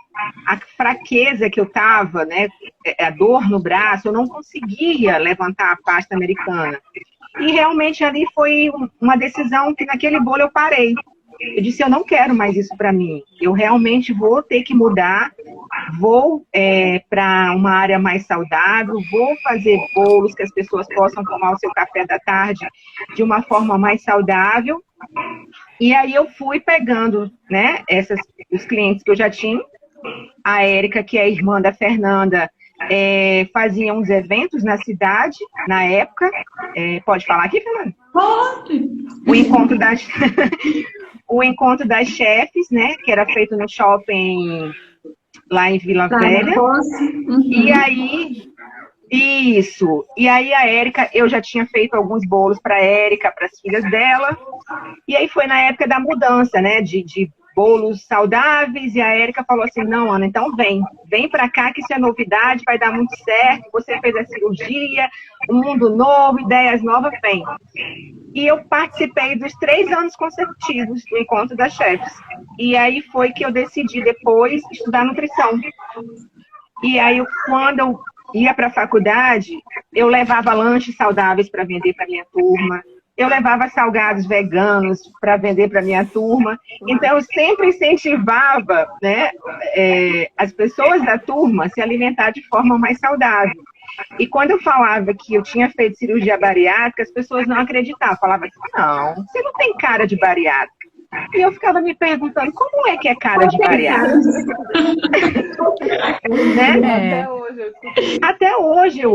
a fraqueza que eu tava, né, a dor no braço, eu não conseguia levantar a pasta americana. E realmente ali foi uma decisão que naquele bolo eu parei. Eu disse, eu não quero mais isso para mim. Eu realmente vou ter que mudar, vou para uma área mais saudável, vou fazer bolos que as pessoas possam tomar o seu café da tarde de uma forma mais saudável. E aí eu fui pegando, né, os clientes que eu já tinha. A Érica, que é a irmã da Fernanda, fazia uns eventos na cidade, na época. Pode falar aqui, Fernanda? Pode! O encontro das chefes, né, que era feito no shopping lá em Vila Velha. E aí, isso. E aí a Érica, eu já tinha feito alguns bolos para a Érica, para as filhas dela. E aí foi na época da mudança, né, de bolos saudáveis, e a Érica falou assim, não, Ana, então vem pra cá que isso é novidade, vai dar muito certo, você fez a cirurgia, um mundo novo, ideias novas, vem. E eu participei dos 3 anos consecutivos do Encontro das Chefes. E aí foi que eu decidi depois estudar nutrição. E aí, quando eu ia para a faculdade, eu levava lanches saudáveis para vender para minha turma, eu levava salgados veganos para vender para minha turma. Então, eu sempre incentivava, né, as pessoas da turma a se alimentar de forma mais saudável. E quando eu falava que eu tinha feito cirurgia bariátrica, as pessoas não acreditavam. Falavam assim, não, você não tem cara de bariátrica. E eu ficava me perguntando, como é que é cara de bariátrica? Né? Até hoje eu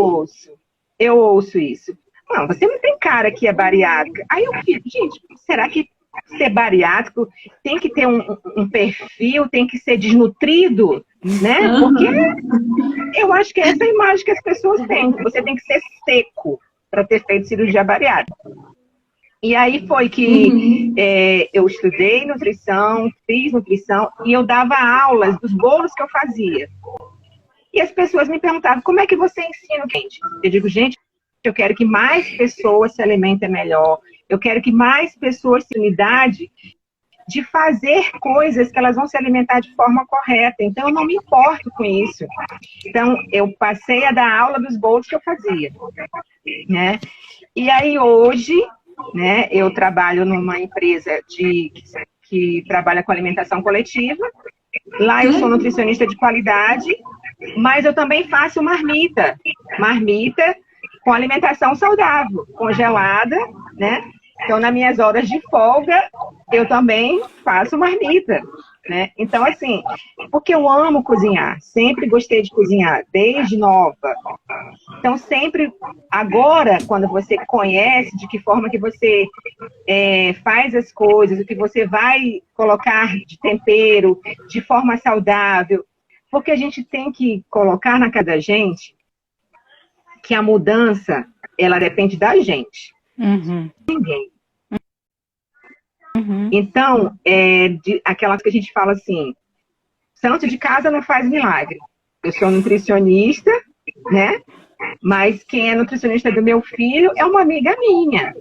ouço isso. Não, você não tem cara que é bariátrica. Aí eu fico, gente, será que ser bariátrico tem que ter um perfil, tem que ser desnutrido, né? Porque eu acho que é essa a imagem que as pessoas têm. Você tem que ser seco para ter feito cirurgia bariátrica. E aí foi que eu estudei nutrição, fiz nutrição e eu dava aulas dos bolos que eu fazia. E as pessoas me perguntavam, como é que você ensina, gente? Eu digo, gente, eu quero que mais pessoas se alimentem melhor. Eu quero que mais pessoas tenham unidade de fazer coisas que elas vão se alimentar de forma correta. Então, eu não me importo com isso. Então, eu passei a dar aula dos bolos que eu fazia, né? E aí, hoje, né, eu trabalho numa empresa que trabalha com alimentação coletiva. Lá eu sou nutricionista de qualidade, mas eu também faço marmita com alimentação saudável, congelada, né? Então, nas minhas horas de folga, eu também faço marmita, né? Então, assim, porque eu amo cozinhar, sempre gostei de cozinhar, desde nova. Então, sempre, agora, quando você conhece de que forma que você faz as coisas, o que você vai colocar de tempero, de forma saudável, porque a gente tem que colocar na casa da gente que a mudança, ela depende da gente. Ninguém. Então, aquelas que a gente fala assim, santo de casa não faz milagre. Eu sou nutricionista, né? Mas quem é nutricionista do meu filho é uma amiga minha.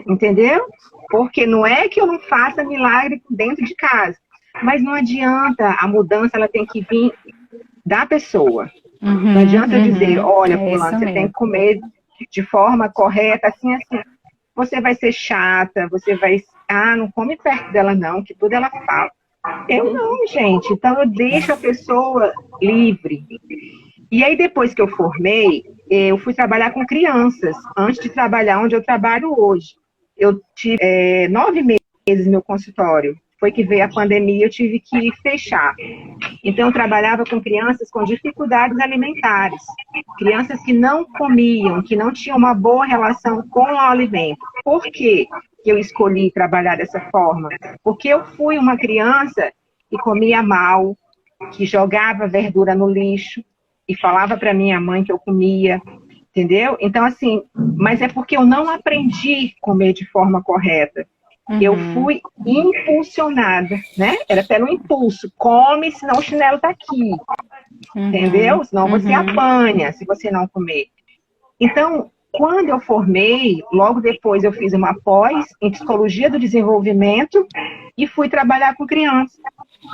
Entendeu? Porque não é que eu não faça milagre dentro de casa. Mas não adianta, a mudança ela tem que vir da pessoa. Não adianta dizer, olha, fulano, você tem que comer de forma correta, assim, assim. Você vai ser chata, você vai... não come perto dela não, que tudo ela fala. Eu não, gente. Então, eu deixo a pessoa livre. E aí, depois que eu formei, eu fui trabalhar com crianças, antes de trabalhar onde eu trabalho hoje. Eu tive 9 meses no meu consultório. Foi que veio a pandemia e eu tive que fechar. Então, eu trabalhava com crianças com dificuldades alimentares. Crianças que não comiam, que não tinham uma boa relação com o alimento. Por quê que eu escolhi trabalhar dessa forma? Porque eu fui uma criança que comia mal, que jogava verdura no lixo e falava para minha mãe que eu comia, entendeu? Então, assim, mas é porque eu não aprendi a comer de forma correta. Eu fui impulsionada, né? Era pelo impulso. Come, senão o chinelo tá aqui. Entendeu? Senão você apanha se você não comer. Então, quando eu formei, logo depois eu fiz uma pós em psicologia do desenvolvimento e fui trabalhar com crianças.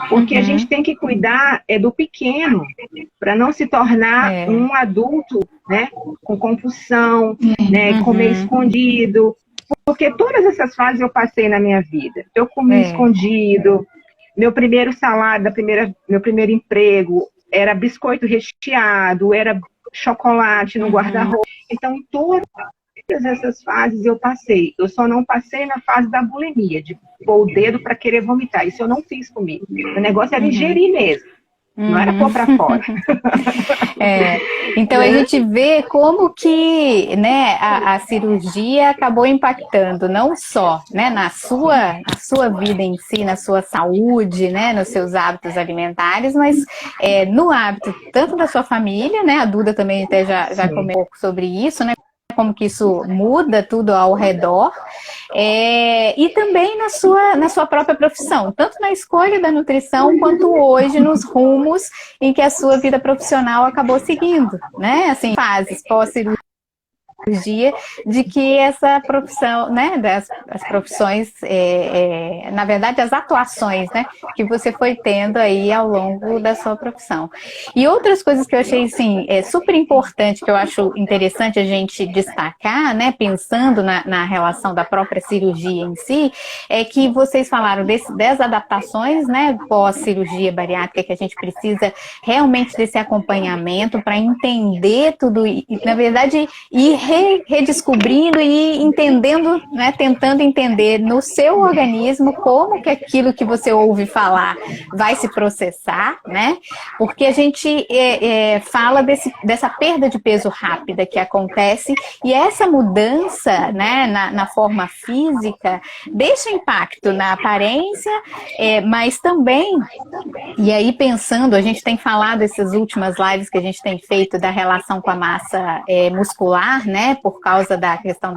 Porque a gente tem que cuidar do pequeno, para não se tornar um adulto, né, com compulsão, né, comer escondido. Porque todas essas fases eu passei na minha vida. Eu comi escondido, meu primeiro salário, meu primeiro emprego era biscoito recheado, era chocolate no guarda-roupa. Então, todas essas fases eu passei. Eu só não passei na fase da bulimia, de pôr o dedo para querer vomitar. Isso eu não fiz comigo. O negócio era ingerir mesmo. Não era pôr para fora. Então a gente vê como que, né, a cirurgia acabou impactando não só, né, na sua vida em si, na sua saúde, né, nos seus hábitos alimentares, mas no hábito tanto da sua família, né, a Duda também até já comentou um pouco sobre isso, né, como que isso muda tudo ao redor, e também na sua própria profissão, tanto na escolha da nutrição, quanto hoje nos rumos em que a sua vida profissional acabou seguindo, né? Assim, fases pós-cirurgia, de que essa profissão, né, as profissões, na verdade, as atuações, né, que você foi tendo aí ao longo da sua profissão. E outras coisas que eu achei, assim, super importante, que eu acho interessante a gente destacar, né, pensando na relação da própria cirurgia em si, é que vocês falaram das adaptações, né, pós-cirurgia bariátrica, que a gente precisa realmente desse acompanhamento para entender tudo, e, na verdade, redescobrindo e entendendo, né, tentando entender no seu organismo como que aquilo que você ouve falar vai se processar, né? Porque a gente fala dessa perda de peso rápida que acontece, e essa mudança, né, na forma física deixa impacto na aparência, mas também, e aí pensando, a gente tem falado essas últimas lives que a gente tem feito da relação com a massa muscular, né, por causa da questão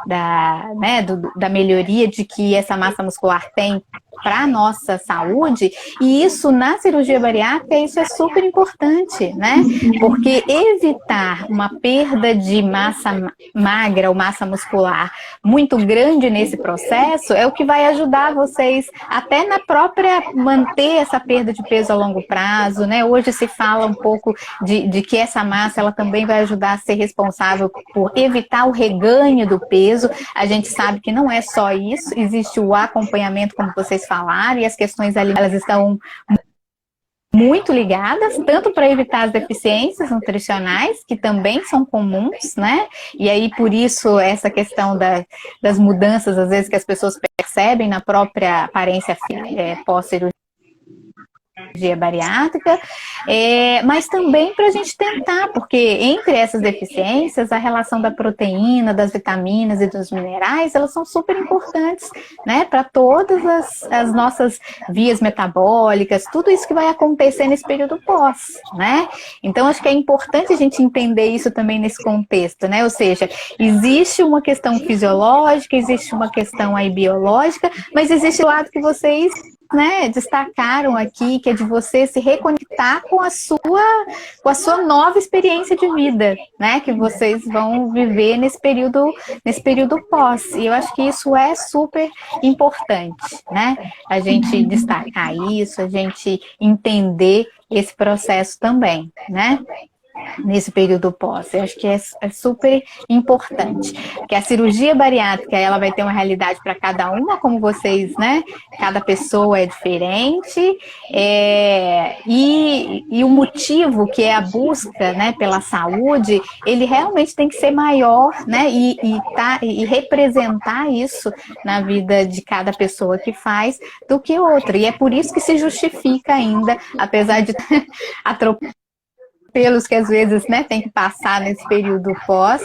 da melhoria de que essa massa muscular tem para a nossa saúde, e isso na cirurgia bariátrica, isso é super importante, né? Porque evitar uma perda de massa magra ou massa muscular muito grande nesse processo é o que vai ajudar vocês até na própria manter essa perda de peso a longo prazo, né? Hoje se fala um pouco de que essa massa ela também vai ajudar a ser responsável por evitar o reganho do peso. A gente sabe que não é só isso, existe o acompanhamento, como vocês falaram, e as questões ali, elas estão muito ligadas, tanto para evitar as deficiências nutricionais, que também são comuns, né? E aí, por isso, essa questão das mudanças, às vezes, que as pessoas percebem na própria aparência pós-cirurgia bariátrica, mas também para a gente tentar, porque entre essas deficiências, a relação da proteína, das vitaminas e dos minerais, elas são super importantes, né, para todas as nossas vias metabólicas, tudo isso que vai acontecer nesse período pós, né? Então, acho que é importante a gente entender isso também nesse contexto, né? Ou seja, existe uma questão fisiológica, existe uma questão aí biológica, mas existe o lado que vocês, né, destacaram aqui, que é de você se reconectar com a sua nova experiência de vida, né, que vocês vão viver nesse período pós. E eu acho que isso é super importante, né, a gente destacar isso, a gente entender esse processo também, né, nesse período pós. Eu acho que é super importante, porque a cirurgia bariátrica, ela vai ter uma realidade para cada uma, como vocês, né, cada pessoa é diferente, e o motivo, que é a busca, né, pela saúde, ele realmente tem que ser maior, né, e representar isso na vida de cada pessoa que faz, do que outra, e é por isso que se justifica ainda, apesar de pelos que às vezes, né, tem que passar nesse período pós,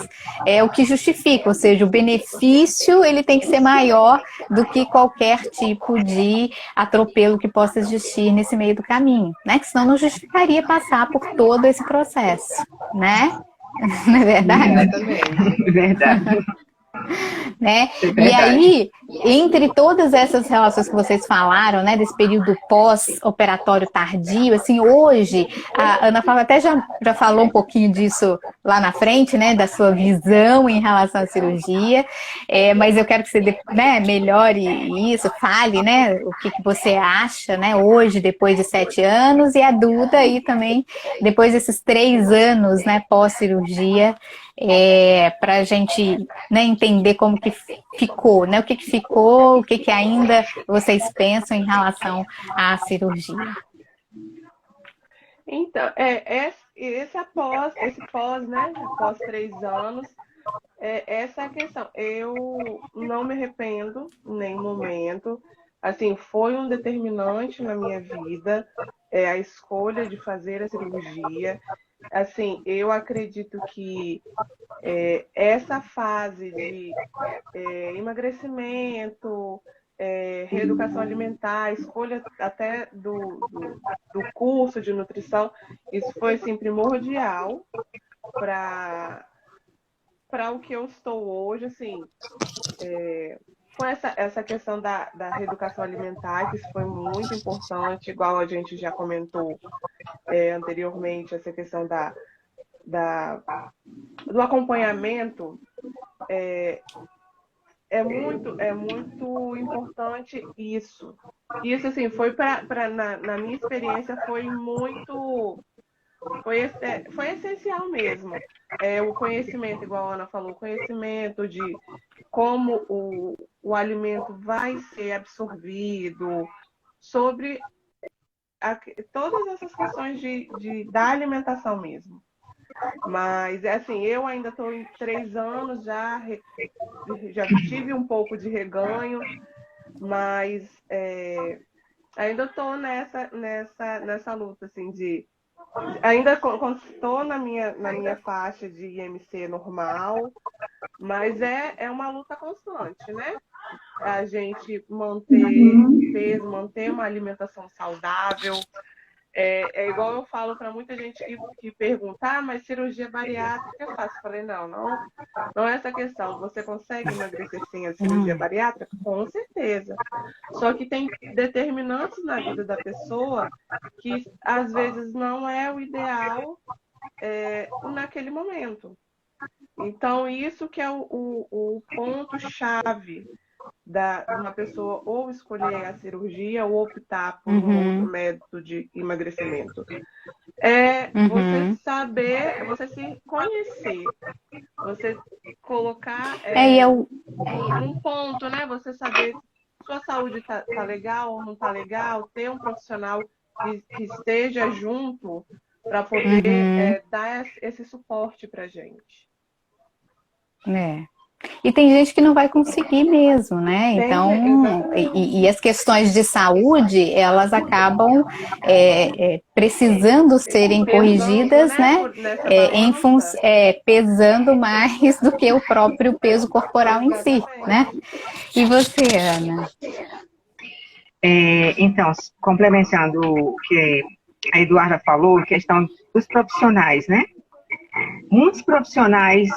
o que justifica, ou seja, o benefício ele tem que ser maior do que qualquer tipo de atropelo que possa existir nesse meio do caminho, né, que senão não justificaria passar por todo esse processo, né? Não é verdade? Exatamente. Verdade. Né? É E aí, entre todas essas relações que vocês falaram, né, desse período pós-operatório tardio, assim, hoje, a Ana Paula até já falou um pouquinho disso lá na frente, né, da sua visão em relação à cirurgia, mas eu quero que você, né, melhore isso, fale, né, o que você acha, né, hoje, depois de 7 anos, e a Duda aí também, depois desses 3 anos, né, pós-cirurgia, para a gente, né, entender como que ficou, né? O que ficou, o que ainda vocês pensam em relação à cirurgia. Então, esse pós, né? Após 3 anos, essa é a questão. Eu não me arrependo em nenhum momento. Assim, foi um determinante na minha vida, a escolha de fazer a cirurgia. Assim, eu acredito que essa fase de emagrecimento, reeducação alimentar, escolha até do curso de nutrição, isso foi assim, primordial para o que eu estou hoje, assim, com essa questão da reeducação alimentar, que isso foi muito importante, igual a gente já comentou anteriormente, essa questão do acompanhamento é muito importante isso. Isso, assim, na minha experiência, foi essencial mesmo. O conhecimento, igual a Ana falou, o conhecimento de como o alimento vai ser absorvido, sobre todas essas questões da alimentação mesmo. Mas, assim, eu ainda estou em 3 anos, já tive um pouco de reganho, mas ainda estou nessa luta, assim, ainda estou na minha faixa de IMC normal, mas é uma luta constante, né? A gente manter peso, manter uma alimentação saudável. É igual eu falo para muita gente que pergunta, mas cirurgia bariátrica é fácil. Eu falei, não é essa questão. Você consegue emagrecer sem a cirurgia bariátrica? Com certeza. Só que tem determinantes na vida da pessoa que às vezes não é o ideal naquele momento. Então, isso que é o ponto-chave de uma pessoa ou escolher a cirurgia ou optar por um outro método de emagrecimento. Você saber, você se conhecer, você colocar num ponto, né? Você saber se sua saúde tá legal ou não tá legal, ter um profissional que esteja junto para poder dar esse suporte pra gente. E tem gente que não vai conseguir mesmo, né? Então, e as questões de saúde, elas acabam precisando serem corrigidas, né? Pesando mais do que o próprio peso corporal em si, né? E você, Ana? Então, complementando o que a Eduarda falou, questão dos profissionais, né? Muitos profissionais,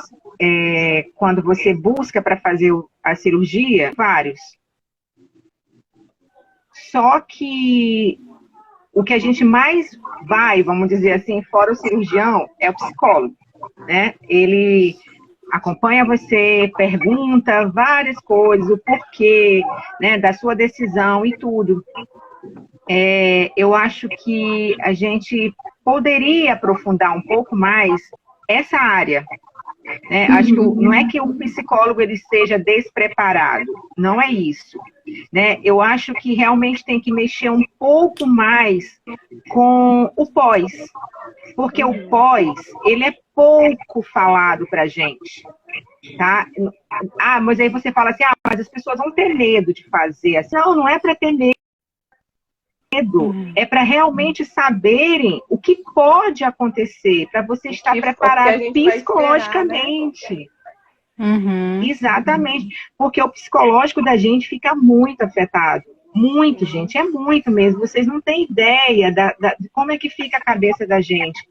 quando você busca para fazer a cirurgia, vários. Só que o que a gente mais vai, vamos dizer assim, fora o cirurgião, é o psicólogo, né? Ele acompanha você, pergunta várias coisas, o porquê, né, da sua decisão e tudo. Eu acho que a gente poderia aprofundar um pouco mais essa área. Acho que não é que o psicólogo ele seja despreparado, não é isso. Né? Eu acho que realmente tem que mexer um pouco mais com o pós, porque o pós, ele é pouco falado pra gente. Tá? Mas aí você fala assim, mas as pessoas vão ter medo de fazer assim. Não é para ter medo. É para realmente saberem o que pode acontecer, para você estar preparado psicologicamente. Exatamente, porque o psicológico da gente fica muito afetado. Muito, gente, é muito mesmo. Vocês não têm ideia de como é que fica a cabeça da gente.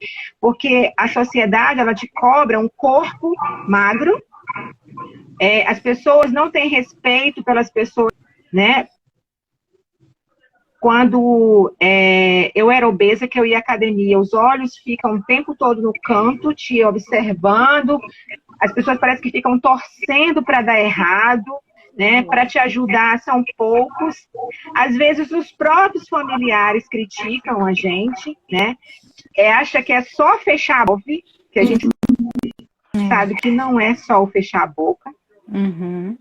Porque a sociedade, ela te cobra um corpo magro, as pessoas não têm respeito pelas pessoas, né? Quando eu era obesa, que eu ia à academia, os olhos ficam o tempo todo no canto, te observando, as pessoas parecem que ficam torcendo para dar errado, né? Para te ajudar são poucos. Às vezes os próprios familiares criticam a gente, né? Acha que é só fechar a boca, que a gente sabe que não é só o fechar a boca. Uhum.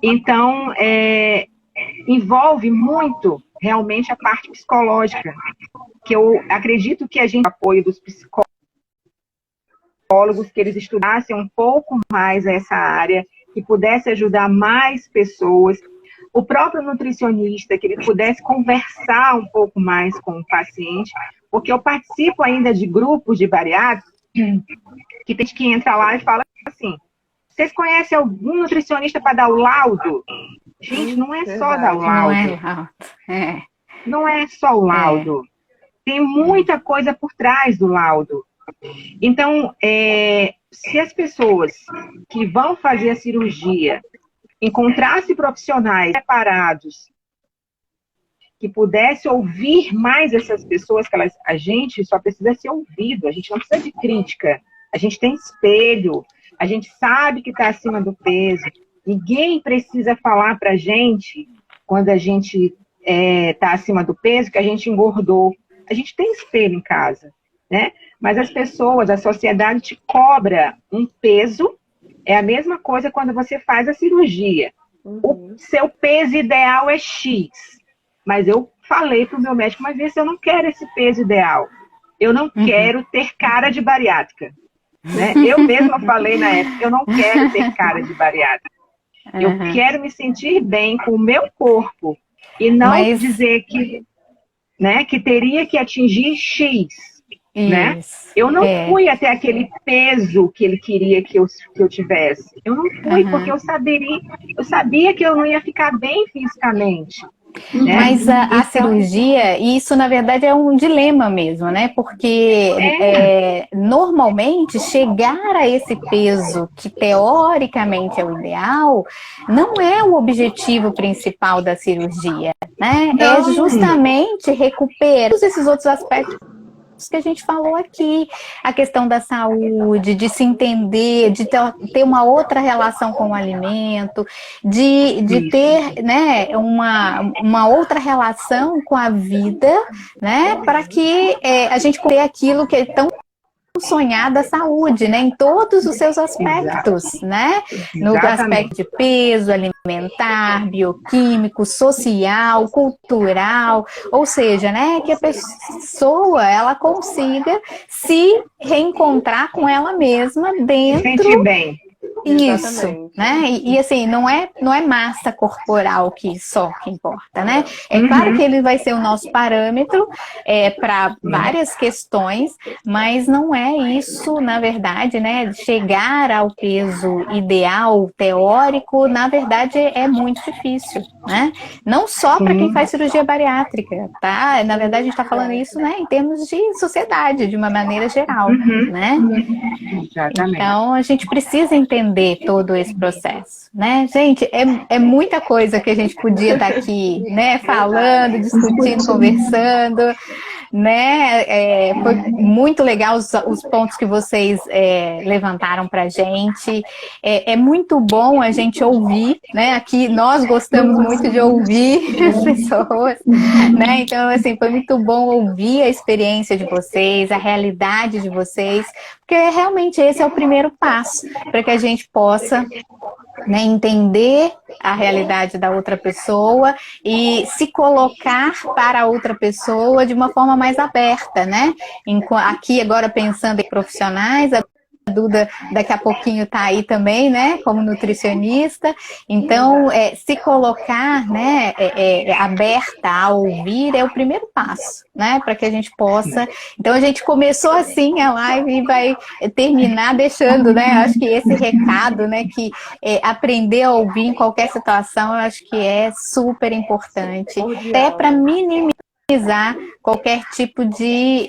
Então, envolve muito realmente a parte psicológica, que eu acredito que a gente apoio dos psicólogos, que eles estudassem um pouco mais essa área, que pudesse ajudar mais pessoas, o próprio nutricionista, que ele pudesse conversar um pouco mais com o paciente, porque eu participo ainda de grupos de bariátricos, que tem gente que entra lá e fala assim, vocês conhecem algum nutricionista para dar o laudo? Gente, não é só dar o laudo. Não é só o laudo. Tem muita coisa por trás do laudo. Então, se as pessoas que vão fazer a cirurgia encontrassem profissionais preparados, que pudesse ouvir mais essas pessoas, que a gente só precisa ser ouvido, a gente não precisa de crítica, a gente tem espelho, a gente sabe que está acima do peso, ninguém precisa falar para a gente, quando a gente está acima do peso, que a gente engordou. A gente tem espelho em casa, né? Mas as pessoas, a sociedade te cobra um peso, é a mesma coisa quando você faz a cirurgia. O seu peso ideal é X, mas eu falei para o meu médico, mas esse eu não quero esse peso ideal. Eu não quero ter cara de bariátrica. Né? Eu mesma falei na época, eu não quero ter cara de bariátrica. Eu quero me sentir bem com o meu corpo e não dizer que, né, que teria que atingir X. Né? Eu não fui até aquele peso que ele queria que eu tivesse. Eu não fui porque eu sabia que eu não ia ficar bem fisicamente. Né? Mas a cirurgia, isso na verdade é um dilema mesmo, né? Porque normalmente chegar a esse peso que teoricamente é o ideal, não é o objetivo principal da cirurgia, né? Não. É justamente recuperar todos esses outros aspectos que a gente falou aqui, a questão da saúde, de se entender, de ter uma outra relação com o alimento, de ter, né, uma outra relação com a vida, né, para que a gente tenha aquilo que é tão sonhada saúde, né, em todos os seus aspectos, né, no aspecto de peso, alimentar, bioquímico, social, cultural, ou seja, né, que a pessoa, ela consiga se reencontrar com ela mesma dentro... Sentir bem. Isso, né? E assim, não é massa corporal que importa, né? É claro que ele vai ser o nosso parâmetro para várias questões, mas não é isso, na verdade, né? Chegar ao peso ideal teórico, na verdade, é muito difícil, né? Não só para quem faz cirurgia bariátrica, tá? Na verdade, a gente está falando isso, né, em termos de sociedade, de uma maneira geral, né? Exatamente. Então, a gente precisa entender todo esse processo, né? Gente, é muita coisa que a gente podia estar aqui, né, falando, discutindo, conversando, né? Foi muito legal os pontos que vocês levantaram para a gente. É muito bom a gente ouvir, né? Aqui nós gostamos muito de ouvir as pessoas, né? Então, assim, foi muito bom ouvir a experiência de vocês, a realidade de vocês, porque realmente esse é o primeiro passo para que a gente possa, né, entender a realidade da outra pessoa e se colocar para a outra pessoa de uma forma mais aberta, né? Aqui agora pensando em profissionais, a Duda daqui a pouquinho está aí também, né, como nutricionista, então se colocar, né, aberta a ouvir é o primeiro passo, né, para que a gente possa, então a gente começou assim a live e vai terminar deixando, né, acho que esse recado, né, que aprender a ouvir em qualquer situação, eu acho que é super importante, até para minimizar qualquer tipo de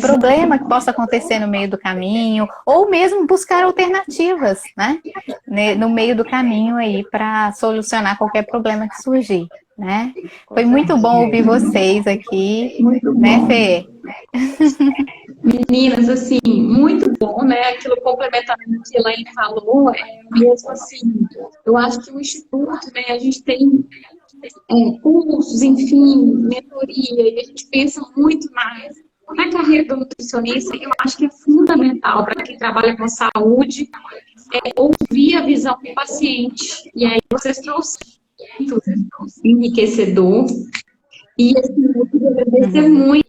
problema que possa acontecer no meio do caminho, ou mesmo buscar alternativas, né? No meio do caminho aí para solucionar qualquer problema que surgir, né? Foi muito bom ouvir vocês aqui, Muito né, bom. Fê? Meninas, assim, muito bom, né? Aquilo complementando o que a Elaine falou, mesmo assim, eu acho que o Instituto, né, a gente tem cursos, enfim, mentoria, e a gente pensa muito mais na carreira do nutricionista. Eu acho que é fundamental para quem trabalha com saúde ouvir a visão do paciente. E aí vocês trouxeram muito enriquecedor. E assim, eu queria agradecer muito,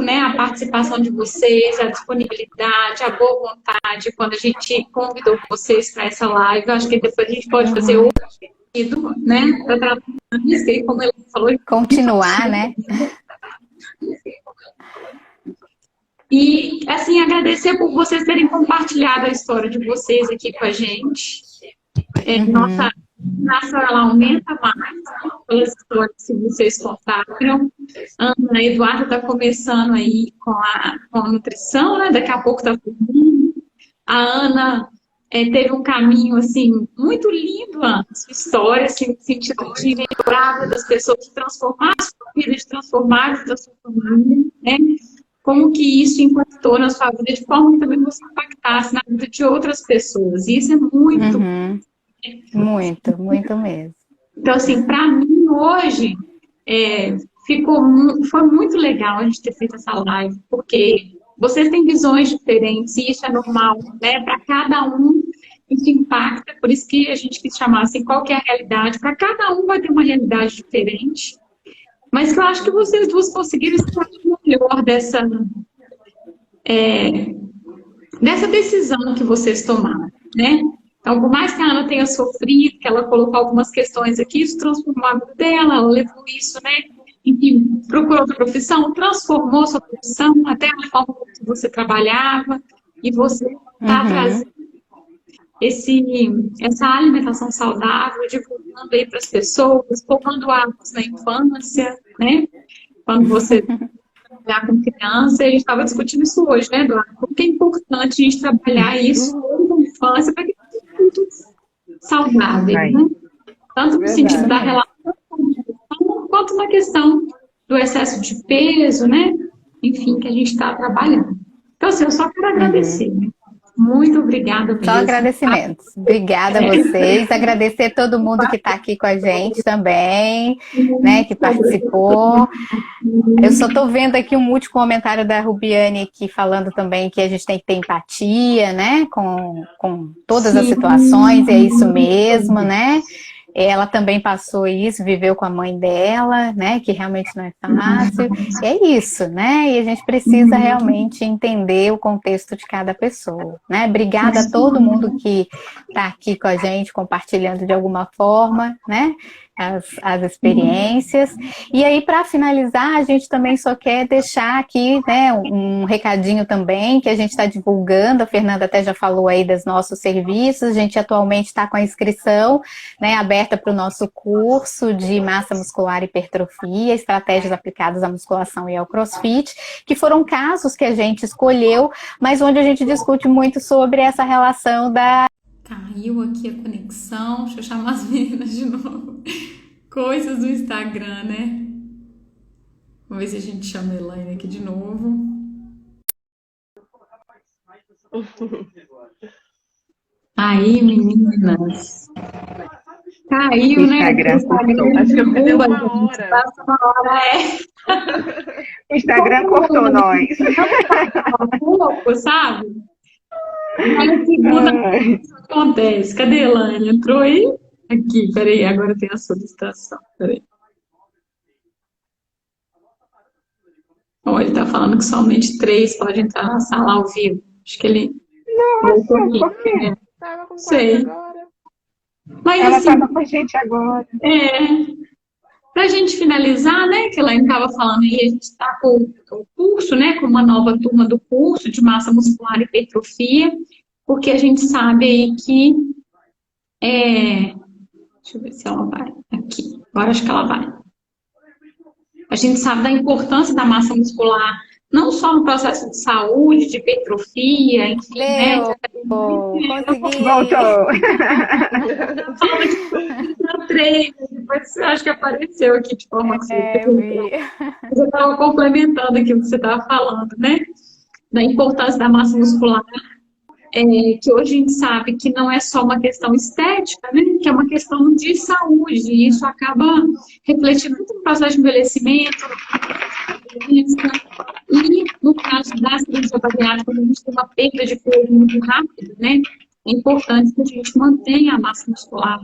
né, a participação de vocês, a disponibilidade, a boa vontade, quando a gente convidou vocês para essa live. Eu acho que depois a gente pode fazer outro vídeo, né, para tratar disso, e como ele falou. Continuar, né? E, assim, agradecer por vocês terem compartilhado a história de vocês aqui com a gente. Nossa nação, ela aumenta mais pelas histórias que vocês contaram. Ana Eduarda está começando aí com a nutrição, né? Daqui a pouco está formando. A Ana teve um caminho, assim, muito lindo, Ana, sua história, assim, no sentido de lembrar das pessoas, de transformar a sua vida, de transformar a vida da sua família, né? Como que isso impactou na sua vida, de forma que também você impactasse na vida de outras pessoas. E isso é muito... Muito mesmo. Então, assim, para mim, hoje, foi muito legal a gente ter feito essa live, porque vocês têm visões diferentes, e isso é normal, né? Para cada um, isso impacta, por isso que a gente quis chamar assim, qual que é a realidade. Para cada um vai ter uma realidade diferente, mas que eu acho que vocês duas conseguiram extrair o melhor dessa decisão que vocês tomaram, né? Então, por mais que a Ana tenha sofrido, que ela colocou algumas questões aqui, isso transformou a vida dela, ela levou isso, né? Enfim, procurou outra profissão, transformou sua profissão, até a forma como você trabalhava, e você está trazendo essa alimentação saudável, divulgando aí para as pessoas, formando hábitos na infância, né? Quando você trabalhar com criança, a gente estava discutindo isso hoje, né, Eduardo? Porque é importante a gente trabalhar isso na infância para que muito saudável, né? Tanto no sentido da relação quanto na questão do excesso de peso, né? Enfim, que a gente está trabalhando. Então, assim, eu só quero agradecer. Muito obrigada mesmo. Só agradecimentos. Obrigada a vocês. Agradecer a todo mundo que está aqui com a gente também, né? Que participou. Eu só estou vendo aqui um último comentário da Rubiane aqui falando também que a gente tem que ter empatia, né? Com todas as situações, é isso mesmo, né? Ela também passou isso, viveu com a mãe dela, né? Que realmente não é fácil. E é isso, né? E a gente precisa realmente entender o contexto de cada pessoa, né? Obrigada a todo mundo que está aqui com a gente, compartilhando de alguma forma, né? As experiências. E aí, para finalizar, a gente também só quer deixar aqui, né, um recadinho também, que a gente está divulgando, a Fernanda até já falou aí dos nossos serviços, a gente atualmente está com a inscrição, né, aberta para o nosso curso de massa muscular e hipertrofia, estratégias aplicadas à musculação e ao crossfit, que foram casos que a gente escolheu, mas onde a gente discute muito sobre essa relação da... Caiu aqui a conexão. Deixa eu chamar as meninas de novo. Coisas do Instagram, né? Vamos ver se a gente chama a Elaine aqui de novo. Aí, meninas. Caiu, né? Instagram. Acho que eu perdi uma hora. Passa uma hora, O Instagram cortou nós. Um pouco, sabe? Olha que acontece. Cadê a Elaine? Entrou aí? Aqui, peraí, agora tem a solicitação. Peraí. Ó, ele tá falando que somente 3 podem entrar na sala ao vivo. Acho que ele... Nossa, por quê? Tava com Sei. agora. Mas Ela assim, estava com a gente agora. para a gente finalizar, né, que a Elaine estava falando aí, a gente está com o curso, né, com uma nova turma do curso de massa muscular e hipertrofia, porque a gente sabe aí que deixa eu ver se ela vai aqui. Agora acho que ela vai. gente sabe da importância da massa muscular, não só no processo de saúde, de hipertrofia, enfim, né? Deu! Consegui! Voltou! Treino, depois eu acho que apareceu aqui de forma que Eu vi. você estava complementando aqui o que você estava falando, né? Da importância da massa muscular, que hoje a gente sabe que não é só uma questão estética, né? Que é uma questão de saúde, e isso acaba refletindo muito no processo de envelhecimento, e no caso da cirurgia bariátrica, quando a gente tem uma perda de peso muito rápida, né? É importante que a gente mantenha a massa muscular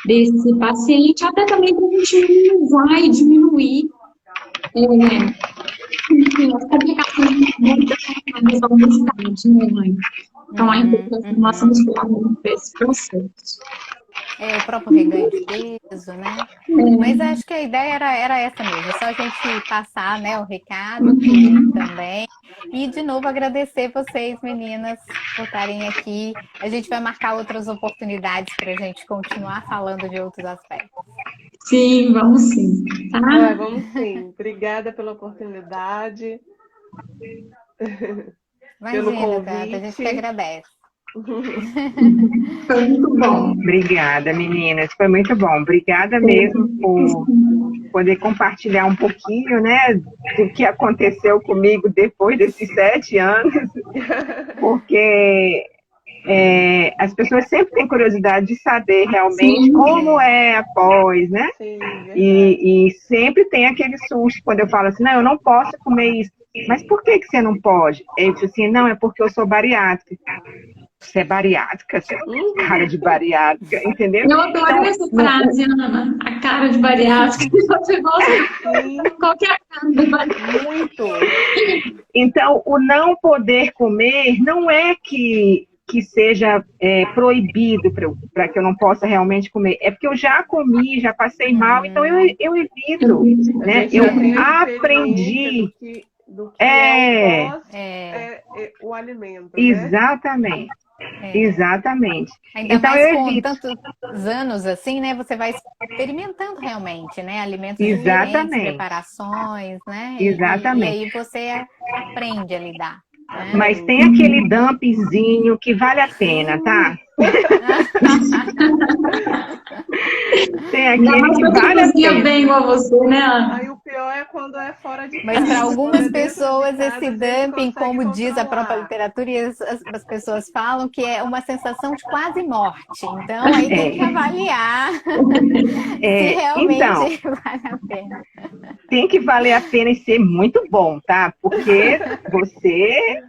desse paciente, até também para a gente minimizar e diminuir enfim, as complicações da obesidade, né, mãe? Então, a importância da massa muscular nesse processo. O próprio reganho de peso, né? Mas acho que a ideia era essa mesmo, só a gente passar, né, o recado também. E, de novo, agradecer vocês, meninas, por estarem aqui. A gente vai marcar outras oportunidades para a gente continuar falando de outros aspectos. Sim, vamos sim. Tá? Vamos sim. Obrigada pela oportunidade. Imagina, Tata, a gente que agradece. Foi muito bom. Obrigada, meninas. Foi muito bom. Obrigada mesmo por poder compartilhar um pouquinho, né, do que aconteceu comigo depois desses 7 anos, porque as pessoas sempre têm curiosidade de saber realmente como é após, né? Sim, e sempre tem aquele susto quando eu falo assim, não, eu não posso comer isso. Mas por que você não pode? Ele disse assim, não, é porque eu sou bariátrica. Você é bariátrica, você é cara de bariátrica, entendeu? Eu adoro essa frase, Ana, a cara de bariátrica. Você gosta? Qual que é a cara de bariátrica? muito. Então, o não poder comer não é que seja proibido para que eu não possa realmente comer. É porque eu já comi, já passei mal, então eu evito. Né? Eu aprendi. Do que é o alimento. Exatamente. Né? Exatamente. Ainda então, mais com evito. tantos anos assim, né? Você vai experimentando realmente, né? Alimentos Exatamente. diferentes, preparações, né? Exatamente. E aí você aprende a lidar. Né? Mas tem aquele dumpzinho que vale a pena, tá? Tem aquele que vale a pena. Bem igual você, né, Ana? Aí o pior é quando é fora de casa. Mas para algumas pessoas esse dumping, como diz a própria literatura, e as pessoas falam que é uma sensação de quase morte. Então aí tem que avaliar se realmente vale a pena. Tem que valer a pena e ser muito bom, tá? Porque você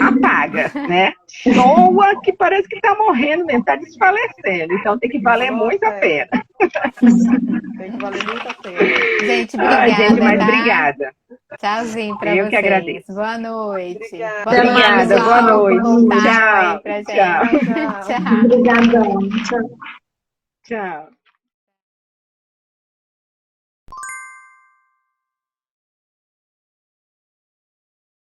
apaga, né? Soa que parece que tá morrendo mesmo, tá desfalecendo. Então tem que valer muito a pena. Tem que valer muito a pena. Gente, obrigada. Gente, mas tá? Obrigada. Tchauzinho pra vocês. Eu que agradeço. Boa noite. Obrigada, boa noite. Tchau. Tchau. Tchau. Obrigadão. Tchau. Tchau.